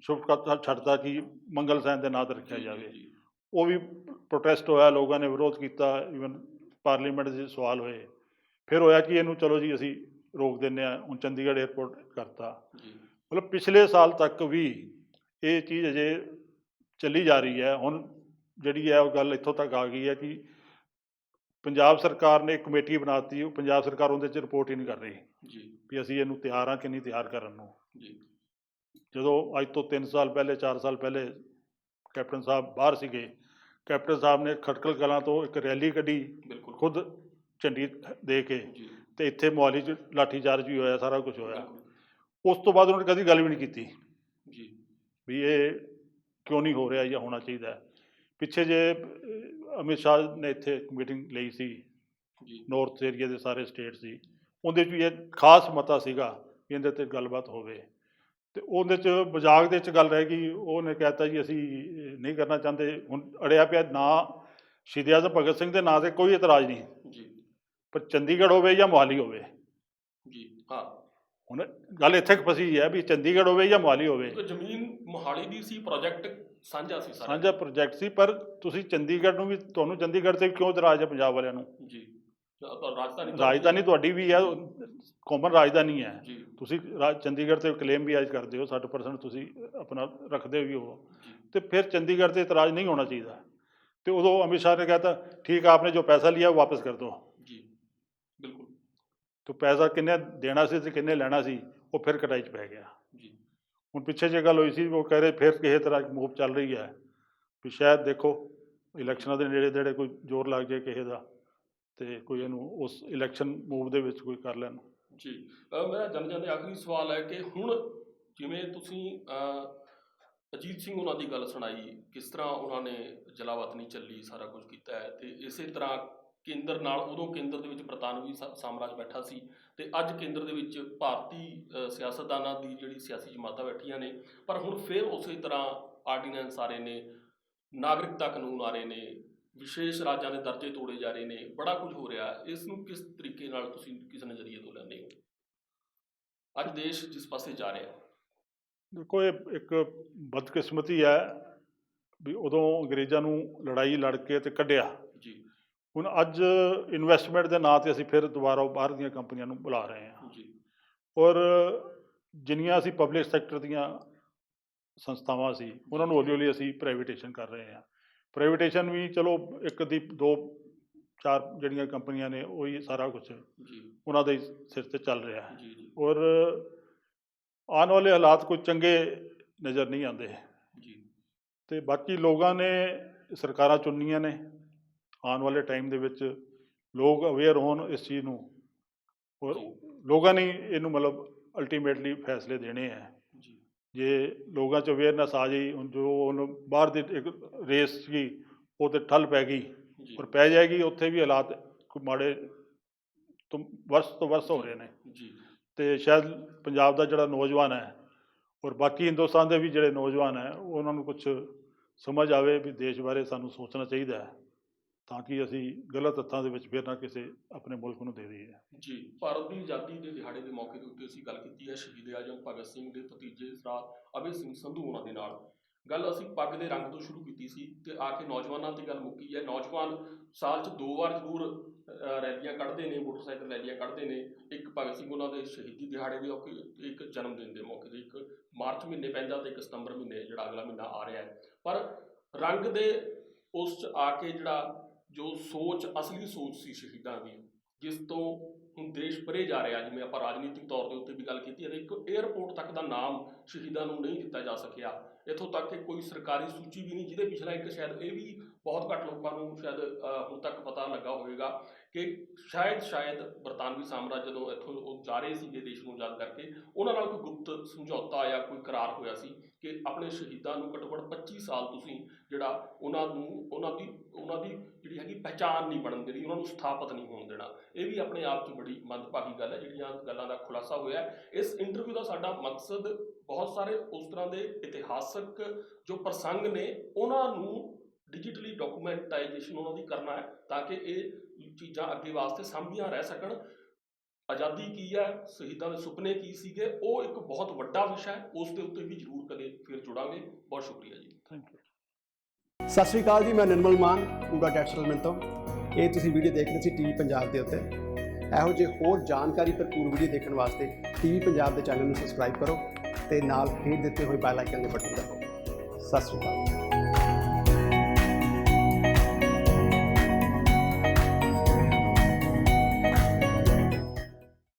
ਸ਼ੁਭ ਕਰਤਾ ਛੱਡਤਾ ਕਿ ਮੰਗਲ ਸੈਨ ਦੇ ਨਾਂ 'ਤੇ ਰੱਖਿਆ ਜੀ ਜਾਵੇ। ਜੀ ਉਹ ਵੀ ਪ੍ਰੋਟੈਸਟ ਹੋਇਆ, ਲੋਕਾਂ ਨੇ ਵਿਰੋਧ ਕੀਤਾ, ਈਵਨ ਪਾਰਲੀਮੈਂਟ 'ਚ ਸਵਾਲ ਹੋਏ। ਫਿਰ ਹੋਇਆ ਕਿ ਇਹਨੂੰ ਚਲੋ ਜੀ ਅਸੀਂ ਰੋਕ ਦਿੰਦੇ ਹਾਂ, ਹੁਣ ਚੰਡੀਗੜ੍ਹ ਏਅਰਪੋਰਟ ਕਰਤਾ। ਜੀ ਮਤਲਬ ਪਿਛਲੇ ਸਾਲ ਤੱਕ ਵੀ ਇਹ ਚੀਜ਼ ਅਜੇ ਚੱਲੀ ਜਾ ਰਹੀ ਹੈ। ਹੁਣ ਜਿਹੜੀ ਹੈ ਉਹ ਗੱਲ ਇੱਥੋਂ ਤੱਕ ਆ ਗਈ ਹੈ ਕਿ ਪੰਜਾਬ ਸਰਕਾਰ ਨੇ ਇੱਕ ਕਮੇਟੀ ਬਣਾ ਦਿੱਤੀ, ਉਹ ਪੰਜਾਬ ਸਰਕਾਰ ਉਹਦੇ 'ਚ ਰਿਪੋਰਟ ਹੀ ਨਹੀਂ ਕਰ ਰਹੀ ਜੀ ਵੀ ਅਸੀਂ ਇਹਨੂੰ ਤਿਆਰ ਹਾਂ ਕਿ ਨਹੀਂ ਤਿਆਰ ਕਰਨ ਨੂੰ। ਜੀ ਜਦੋਂ ਅੱਜ ਤੋਂ 3 ਸਾਲ ਪਹਿਲੇ 4 ਸਾਲ ਪਹਿਲੇ ਕੈਪਟਨ ਸਾਹਿਬ ਬਾਹਰ ਸੀਗੇ, ਕੈਪਟਨ ਸਾਹਿਬ ਨੇ ਖਟਕਲ ਕਲਾਂ ਤੋਂ ਇੱਕ ਰੈਲੀ ਕੱਢੀ, ਬਿਲਕੁਲ ਖੁਦ ਝੰਡੀ ਦੇ ਕੇ, ਜੀ ਤੇ ਇੱਥੇ ਮੋਹਾਲੀ 'ਚ ਲਾਠੀ ਚਾਰਜ ਵੀ ਹੋਇਆ, ਸਾਰਾ ਕੁਝ ਹੋਇਆ। ਬਿਲਕੁਲ ਉਸ ਤੋਂ ਬਾਅਦ ਉਹਨਾਂ ਨੇ ਕਦੀ ਗੱਲ ਵੀ ਨਹੀਂ ਕੀਤੀ ਜੀ ਵੀ ਇਹ ਕਿਉਂ ਨਹੀਂ ਹੋ ਰਿਹਾ ਜਾਂ ਹੋਣਾ ਚਾਹੀਦਾ ਹੈ। ਪਿੱਛੇ ਜੇ ਅਮਿਤ ਸ਼ਾਹ ਨੇ ਇੱਥੇ ਇੱਕ ਮੀਟਿੰਗ ਲਈ ਸੀ, ਜੀ ਨੌਰਥ ਏਰੀਆ ਦੇ ਸਾਰੇ ਸਟੇਟ ਸੀ, ਉਹਦੇ 'ਚ ਵੀ ਇਹ ਖਾਸ ਮਤਾ ਸੀਗਾ ਵੀ ਇਹਦੇ 'ਤੇ ਗੱਲਬਾਤ ਹੋਵੇ, ਤੇ ਉਹਦੇ 'ਚ ਮਜ਼ਾਕ ਦੇ 'ਚ ਗੱਲ ਰਹਿ ਗਈ। ਉਹਨੇ ਕਹਿਤਾ ਜੀ ਅਸੀਂ ਨਹੀਂ ਕਰਨਾ ਚਾਹੁੰਦੇ। ਹੁਣ ਅੜਿਆ ਪਿਆ ਨਾਂ ਸ਼ਹੀਦ ਆਜ਼ਮ ਭਗਤ ਸਿੰਘ ਦੇ ਨਾਂ 'ਤੇ ਕੋਈ ਇਤਰਾਜ਼ ਨਹੀਂ, ਜੀ ਪਰ ਚੰਡੀਗੜ੍ਹ ਹੋਵੇ ਜਾਂ ਮੋਹਾਲੀ ਹੋਵੇ। ਜੀ ਹਾਂ ਹੁਣ ਗੱਲ ਇੱਥੇ ਕੁ ਫਸੀ ਹੈ ਵੀ ਚੰਡੀਗੜ੍ਹ ਹੋਵੇ ਜਾਂ ਮੋਹਾਲੀ ਹੋਵੇ, ਕਿਉਂਕਿ ਜ਼ਮੀਨ ਮੋਹਾਲੀ ਦੀ ਸੀ, ਪ੍ਰੋਜੈਕਟ ਸਾਂਝਾ ਸੀ ਸਾਰਾ। ਸਾਂਝਾ ਪ੍ਰੋਜੈਕਟ ਸੀ, ਪਰ ਤੁਸੀਂ ਚੰਡੀਗੜ੍ਹ ਨੂੰ ਵੀ, ਤੁਹਾਨੂੰ ਚੰਡੀਗੜ੍ਹ 'ਤੇ ਕਿਉਂ ਇਤਰਾਜ਼ ਹੈ ਪੰਜਾਬ ਵਾਲਿਆਂ ਨੂੰ? ਜੀ ਰਾਜਧਾਨੀ ਰਾਜਧਾਨੀ ਤੁਹਾਡੀ ਵੀ ਹੈ, ਕਾਮਨ ਰਾਜਧਾਨੀ ਹੈ। ਜੀ ਤੁਸੀਂ ਚੰਡੀਗੜ੍ਹ 'ਤੇ ਕਲੇਮ ਵੀ ਅੱਜ ਕਰਦੇ ਹੋ, 60% ਤੁਸੀਂ ਆਪਣਾ ਰੱਖਦੇ ਵੀ ਹੋ, ਜੀ ਤੇ ਫਿਰ ਚੰਡੀਗੜ੍ਹ 'ਤੇ ਇਤਰਾਜ਼ ਨਹੀਂ ਹੋਣਾ ਚਾਹੀਦਾ। ਤੇ ਉਦੋਂ ਅਮਿਤ ਸ਼ਾਹ ਨੇ ਕਹਿਤਾ ਠੀਕ ਹੈ, आपने जो पैसा लिया वो वापस कर दो। ਜੀ ਬਿਲਕੁਲ तो पैसा किन्ने देना ਸੀ ਤੇ ਕਿੰਨੇ ਲੈਣਾ ਸੀ, ਉਹ ਫਿਰ ਕਟਾਈ 'ਚ ਪੈ ਗਿਆ। ਜੀ ਹੁਣ ਪਿੱਛੇ ਜੇ ਗੱਲ ਹੋਈ ਸੀ, ਉਹ ਕਹਿ ਰਹੇ ਫਿਰ ਕਿਸੇ ਤਰ੍ਹਾਂ ਮੂਵ ਚੱਲ ਰਹੀ ਹੈ ਵੀ ਸ਼ਾਇਦ ਦੇਖੋ ਇਲੈਕਸ਼ਨਾਂ ਦੇ ਨੇੜੇ ਤੇੜੇ ਕੋਈ ਜ਼ੋਰ ਲੱਗ ਜਾਏ ਕਿਸੇ ਦਾ, ਤੇ ਕੋਈ ਇਹਨੂੰ ਉਸ ਇਲੈਕਸ਼ਨ ਮੂਵ ਦੇ ਵਿੱਚ ਕੋਈ ਕਰ ਲੈਣ। ਜੀ ਮੇਰਾ ਜਾਂਦੇ ਆਖਰੀ ਸਵਾਲ ਹੈ ਕਿ ਹੁਣ ਜਿਵੇਂ ਤੁਸੀਂ ਅਜੀਤ ਸਿੰਘ ਉਹਨਾਂ ਦੀ ਗੱਲ ਸੁਣਾਈ, ਕਿਸ ਤਰ੍ਹਾਂ ਉਹਨਾਂ ਨੇ ਜਲਾਵਤਨੀ ਚੱਲੀ, ਸਾਰਾ ਕੁਝ ਕੀਤਾ ਹੈ, ਤੇ ਇਸੇ ਤਰ੍ਹਾਂ ਕੇਂਦਰ ਨਾਲ, ਉਦੋਂ ਕੇਂਦਰ ਦੇ ਵਿੱਚ ਬਰਤਾਨਵੀ ਸਾਮਰਾਜ ਬੈਠਾ ਸੀ, ਤੇ ਅੱਜ ਕੇਂਦਰ ਦੇ ਵਿੱਚ ਭਾਰਤੀ ਸਿਆਸਤਦਾਨਾਂ ਦੀ ਜਿਹੜੀ ਸਿਆਸੀ ਜਮਾਤਾਂ ਬੈਠੀਆਂ ਨੇ, ਪਰ ਹੁਣ ਫਿਰ ਉਸੇ ਤਰ੍ਹਾਂ ਆਰਡੀਨੈਂਸ ਆ ਰਹੇ ਨੇ, ਨਾਗਰਿਕਤਾ ਕਾਨੂੰਨ ਆ ਰਹੇ ਨੇ, ਵਿਸ਼ੇਸ਼ ਰਾਜਾਂ ਦੇ ਦਰਜੇ ਤੋੜੇ ਜਾ ਰਹੇ ਨੇ, ਬੜਾ ਕੁਝ ਹੋ ਰਿਹਾ। ਇਸ ਨੂੰ ਕਿਸ ਤਰੀਕੇ ਨਾਲ ਤੁਸੀਂ ਕਿਸ ਨਜ਼ਰੀਏ ਤੋਂ ਲੈਂਦੇ ਹੋ? ਅੱਜ ਦੇਸ਼ ਜਿਸ ਪਾਸੇ ਜਾ ਰਿਹਾ। ਦੇਖੋ ਇਹ ਇੱਕ ਬਦਕਿਸਮਤੀ ਹੈ ਵੀ ਉਦੋਂ ਅੰਗਰੇਜ਼ਾਂ ਨੂੰ ਲੜਾਈ ਲੜ ਕੇ ਤੇ ਕੱਢਿਆ। ਜੀ ਹੁਣ ਅੱਜ ਇਨਵੈਸਟਮੈਂਟ ਦੇ ਨਾਂ 'ਤੇ ਅਸੀਂ ਫਿਰ ਦੁਬਾਰਾ ਬਾਹਰ ਦੀਆਂ ਕੰਪਨੀਆਂ ਨੂੰ ਬੁਲਾ ਰਹੇ ਹਾਂ, ਜੀ ਔਰ ਜਿੰਨੀਆਂ ਅਸੀਂ ਪਬਲਿਕ ਸੈਕਟਰ ਦੀਆਂ ਸੰਸਥਾਵਾਂ ਸੀ, ਉਹਨਾਂ ਨੂੰ ਹੌਲੀ ਹੌਲੀ ਅਸੀਂ ਪ੍ਰਾਈਵੇਟੇਸ਼ਨ ਕਰ ਰਹੇ ਹਾਂ। ਪ੍ਰਾਈਵੇਟੇਸ਼ਨ ਵੀ ਚਲੋ ਇੱਕ ਦੀ 2-4 ਜਿਹੜੀਆਂ ਕੰਪਨੀਆਂ ਨੇ ਉਹੀ ਸਾਰਾ ਕੁਛ ਜੀ ਉਹਨਾਂ ਦੇ ਸਿਰ 'ਤੇ ਚੱਲ ਰਿਹਾ ਹੈ, ਜੀ ਜੀ ਔਰ ਆਉਣ ਵਾਲੇ ਹਾਲਾਤ ਕੋਈ ਚੰਗੇ ਨਜ਼ਰ ਨਹੀਂ ਆਉਂਦੇ। ਜੀ ਤੇ ਬਾਕੀ ਲੋਕਾਂ ਨੇ ਸਰਕਾਰਾਂ ਚੁਣਨੀਆਂ ਨੇ, ਆਉਣ ਵਾਲੇ ਟਾਈਮ ਦੇ ਵਿੱਚ ਲੋਕ ਅਵੇਅਰ ਹੋਣ ਇਸ ਚੀਜ਼ ਨੂੰ, ਔਰ ਲੋਕਾਂ ਨੇ ਇਹਨੂੰ ਮਤਲਬ ਅਲਟੀਮੇਟਲੀ ਫੈਸਲੇ ਦੇਣੇ ਹੈ। ਜੀ ਜੇ ਲੋਕਾਂ 'ਚ ਅਵੇਅਰਨੈਸ ਆ ਜਾਈ, ਹੁਣ ਜੋ ਹੁਣ ਬਾਹਰ ਦੀ ਇੱਕ ਰੇਸ ਸੀ ਉਹ ਤੇ ਠੱਲ ਪੈ ਗਈ, ਜੀ ਔਰ ਪੈ ਜਾਏਗੀ, ਉੱਥੇ ਵੀ ਹਾਲਾਤ ਕੋਈ ਮਾੜੇ ਤੋਂ ਵਰਸ ਹੋ ਰਹੇ ਨੇ। ਜੀ ਤੇ ਸ਼ਾਇਦ ਪੰਜਾਬ ਦਾ ਜਿਹੜਾ ਨੌਜਵਾਨ ਹੈ, ਔਰ ਬਾਕੀ ਹਿੰਦੁਸਤਾਨ ਦੇ ਵੀ ਜਿਹੜੇ ਨੌਜਵਾਨ ਹੈ, ਉਹਨਾਂ ਨੂੰ ਕੁਛ ਸਮਝ ਆਵੇ ਵੀ ਦੇਸ਼ ਬਾਰੇ ਸਾਨੂੰ ਸੋਚਣਾ ਚਾਹੀਦਾ ਹੈ, ਤਾਂ ਕਿ ਅਸੀਂ ਗਲਤ ਹੱਥਾਂ ਦੇ ਵਿੱਚ ਫਿਰ ਨਾ ਕਿਸੇ ਆਪਣੇ ਮੁਲਕ ਨੂੰ ਦੇ ਦਈਏ। ਜੀ ਭਾਰਤ ਦੀ ਆਜ਼ਾਦੀ ਦੇ ਦਿਹਾੜੇ ਦੇ ਮੌਕੇ ਦੇ ਉੱਤੇ ਅਸੀਂ ਗੱਲ ਕੀਤੀ ਹੈ ਸ਼ਹੀਦ ਆਜ਼ਮ ਭਗਤ ਸਿੰਘ ਦੇ ਭਤੀਜੇ ਸਰਦਾਰ ਅਭੈ ਸਿੰਘ ਸੰਧੂ ਉਹਨਾਂ ਦੇ ਨਾਲ। ਗੱਲ ਅਸੀਂ ਪੱਗ ਦੇ ਰੰਗ ਤੋਂ ਸ਼ੁਰੂ ਕੀਤੀ ਸੀ, ਤੇ ਆ ਕੇ ਨੌਜਵਾਨਾਂ ਦੀ ਗੱਲ ਮੁੱਕੀ ਹੈ। ਨੌਜਵਾਨ ਸਾਲ 'ਚ 2 ਵਾਰ ਜ਼ਰੂਰ ਰੈਲੀਆਂ ਕੱਢਦੇ ਨੇ, ਮੋਟਰਸਾਈਕਲ ਰੈਲੀਆਂ ਕੱਢਦੇ ਨੇ। ਇੱਕ ਭਗਤ ਸਿੰਘ ਉਹਨਾਂ ਦੇ ਸ਼ਹੀਦੀ ਦਿਹਾੜੇ ਦੇ ਮੌਕੇ, ਇੱਕ ਜਨਮ ਦਿਨ ਦੇ ਮੌਕੇ 'ਤੇ, ਇੱਕ ਮਾਰਚ ਮਹੀਨੇ ਪੈਂਦਾ ਤੇ ਇੱਕ ਸਤੰਬਰ ਮਹੀਨੇ ਜਿਹੜਾ ਅਗਲਾ ਮਹੀਨਾ ਆ ਰਿਹਾ ਹੈ। ਪਰ ਰੰਗ ਦੇ ਉਸ 'ਚ ਆ ਕੇ ਜਿਹੜਾ ਜੋ ਸੋਚ, ਅਸਲੀ ਸੋਚ ਸੀ ਸ਼ਹੀਦਾਂ ਦੀ, ਜਿਸ ਤੋਂ ਹੁਣ ਦੇਸ਼ ਪਰੇ ਜਾ ਰਿਹਾ, ਜਿਵੇਂ ਆਪਾਂ ਰਾਜਨੀਤਿਕ ਤੌਰ ਦੇ ਉੱਤੇ ਵੀ ਗੱਲ ਕੀਤੀ ਹੈ, ਇੱਕ ਏਅਰਪੋਰਟ ਤੱਕ ਦਾ ਨਾਮ ਸ਼ਹੀਦਾਂ ਨੂੰ ਨਹੀਂ ਦਿੱਤਾ ਜਾ ਸਕਿਆ। ਇੱਥੋਂ ਤੱਕ ਕਿ ਕੋਈ ਸਰਕਾਰੀ ਸੂਚੀ ਵੀ ਨਹੀਂ, ਜਿਹਦੇ ਪਿਛਲਾ ਇੱਕ ਸ਼ਾਇਦ ਇਹ ਵੀ ਬਹੁਤ ਘੱਟ ਲੋਕਾਂ ਨੂੰ ਸ਼ਾਇਦ ਹੁਣ ਤੱਕ ਪਤਾ ਲੱਗਾ ਹੋਵੇਗਾ ਕਿ ਸ਼ਾਇਦ ਬਰਤਾਨਵੀ ਸਾਮਰਾਜ ਜਦੋਂ ਇੱਥੋਂ ਉਹ ਜਾ ਰਹੇ ਸੀਗੇ ਦੇਸ਼ ਨੂੰ ਆਜ਼ਾਦ ਕਰਕੇ, ਉਹਨਾਂ ਨਾਲ ਕੋਈ ਸੰਯੁਕਤ ਸਮਝੌਤਾ ਜਾਂ ਕੋਈ ਕਰਾਰ ਹੋਇਆ ਸੀ ਕਿ ਆਪਣੇ ਸ਼ਹੀਦਾਂ ਨੂੰ ਘੱਟੋ ਘੱਟ 25 ਸਾਲ ਤੁਸੀਂ ਜਿਹੜਾ ਉਹਨਾਂ ਦੀ ਜਿਹੜੀ ਹੈਗੀ ਪਹਿਚਾਣ ਨਹੀਂ ਬਣਨ ਦੇਣੀ, ਉਹਨਾਂ ਨੂੰ ਸਥਾਪਿਤ ਨਹੀਂ ਹੋਣ ਦੇਣਾ। ਇਹ ਵੀ ਆਪਣੇ ਆਪ 'ਚ ਬੜੀ ਮੰਦਭਾਗੀ ਗੱਲ ਹੈ ਜਿਹੜੀਆਂ ਗੱਲਾਂ ਦਾ ਖੁਲਾਸਾ ਹੋਇਆ। ਇਸ ਇੰਟਰਵਿਊ ਦਾ ਸਾਡਾ ਮਕਸਦ ਬਹੁਤ ਸਾਰੇ ਉਸ ਤਰ੍ਹਾਂ ਦੇ ਇਤਿਹਾਸਕ ਜੋ ਪ੍ਰਸੰਗ ਨੇ ਉਹਨਾਂ ਨੂੰ ਡਿਜੀਟਲੀ ਡਾਕੂਮੈਂਟਾਈਜੇਸ਼ਨ ਉਹਨਾਂ ਦੀ ਕਰਨਾ ਹੈ ਤਾਂ ਕਿ ਇਹ ਚੀਜ਼ਾਂ ਅੱਗੇ ਵਾਸਤੇ ਸਾਂਭੀਆਂ ਰਹਿ ਸਕਣ। ਆਜ਼ਾਦੀ ਕੀ ਹੈ, ਸ਼ਹੀਦਾਂ ਦੇ ਸੁਪਨੇ ਕੀ ਸੀਗੇ, ਉਹ ਇੱਕ ਬਹੁਤ ਵੱਡਾ ਵਿਸ਼ਾ ਹੈ, ਉਸ ਦੇ ਉੱਤੇ ਵੀ ਜ਼ਰੂਰ ਕਦੇ ਫਿਰ ਜੁੜਾਂਗੇ। ਬਹੁਤ ਸ਼ੁਕਰੀਆ ਜੀ। Thank you. ਸਤਿ ਸ਼੍ਰੀ ਅਕਾਲ ਜੀ, ਮੈਂ ਨਿਰਮਲ ਮਾਨ ਪੂਰਾ ਟੈਕਸਟਾਈਲ ਤੋਂ। ਇਹ ਤੁਸੀਂ ਵੀਡੀਓ ਦੇਖ ਰਹੇ ਸੀ ਟੀਵੀ ਪੰਜਾਬ ਦੇ ਉੱਤੇ। ਇਹੋ ਜਿਹੇ ਹੋਰ ਜਾਣਕਾਰੀ ਭਰਪੂਰ ਵੀਡੀਓ ਦੇਖਣ ਵਾਸਤੇ ਟੀਵੀ ਪੰਜਾਬ ਦੇ ਚੈਨਲ ਨੂੰ ਸਬਸਕ੍ਰਾਈਬ ਕਰੋ ਤੇ ਨਾਲ ਹੇਠ ਦਿੱਤੇ ਹੋਏ ਬੈਲ ਆਈਕਨ ਦੇ ਬਟਨ ਦਬਾਓ। ਸਤਿ ਸ਼੍ਰੀ ਅਕਾਲ।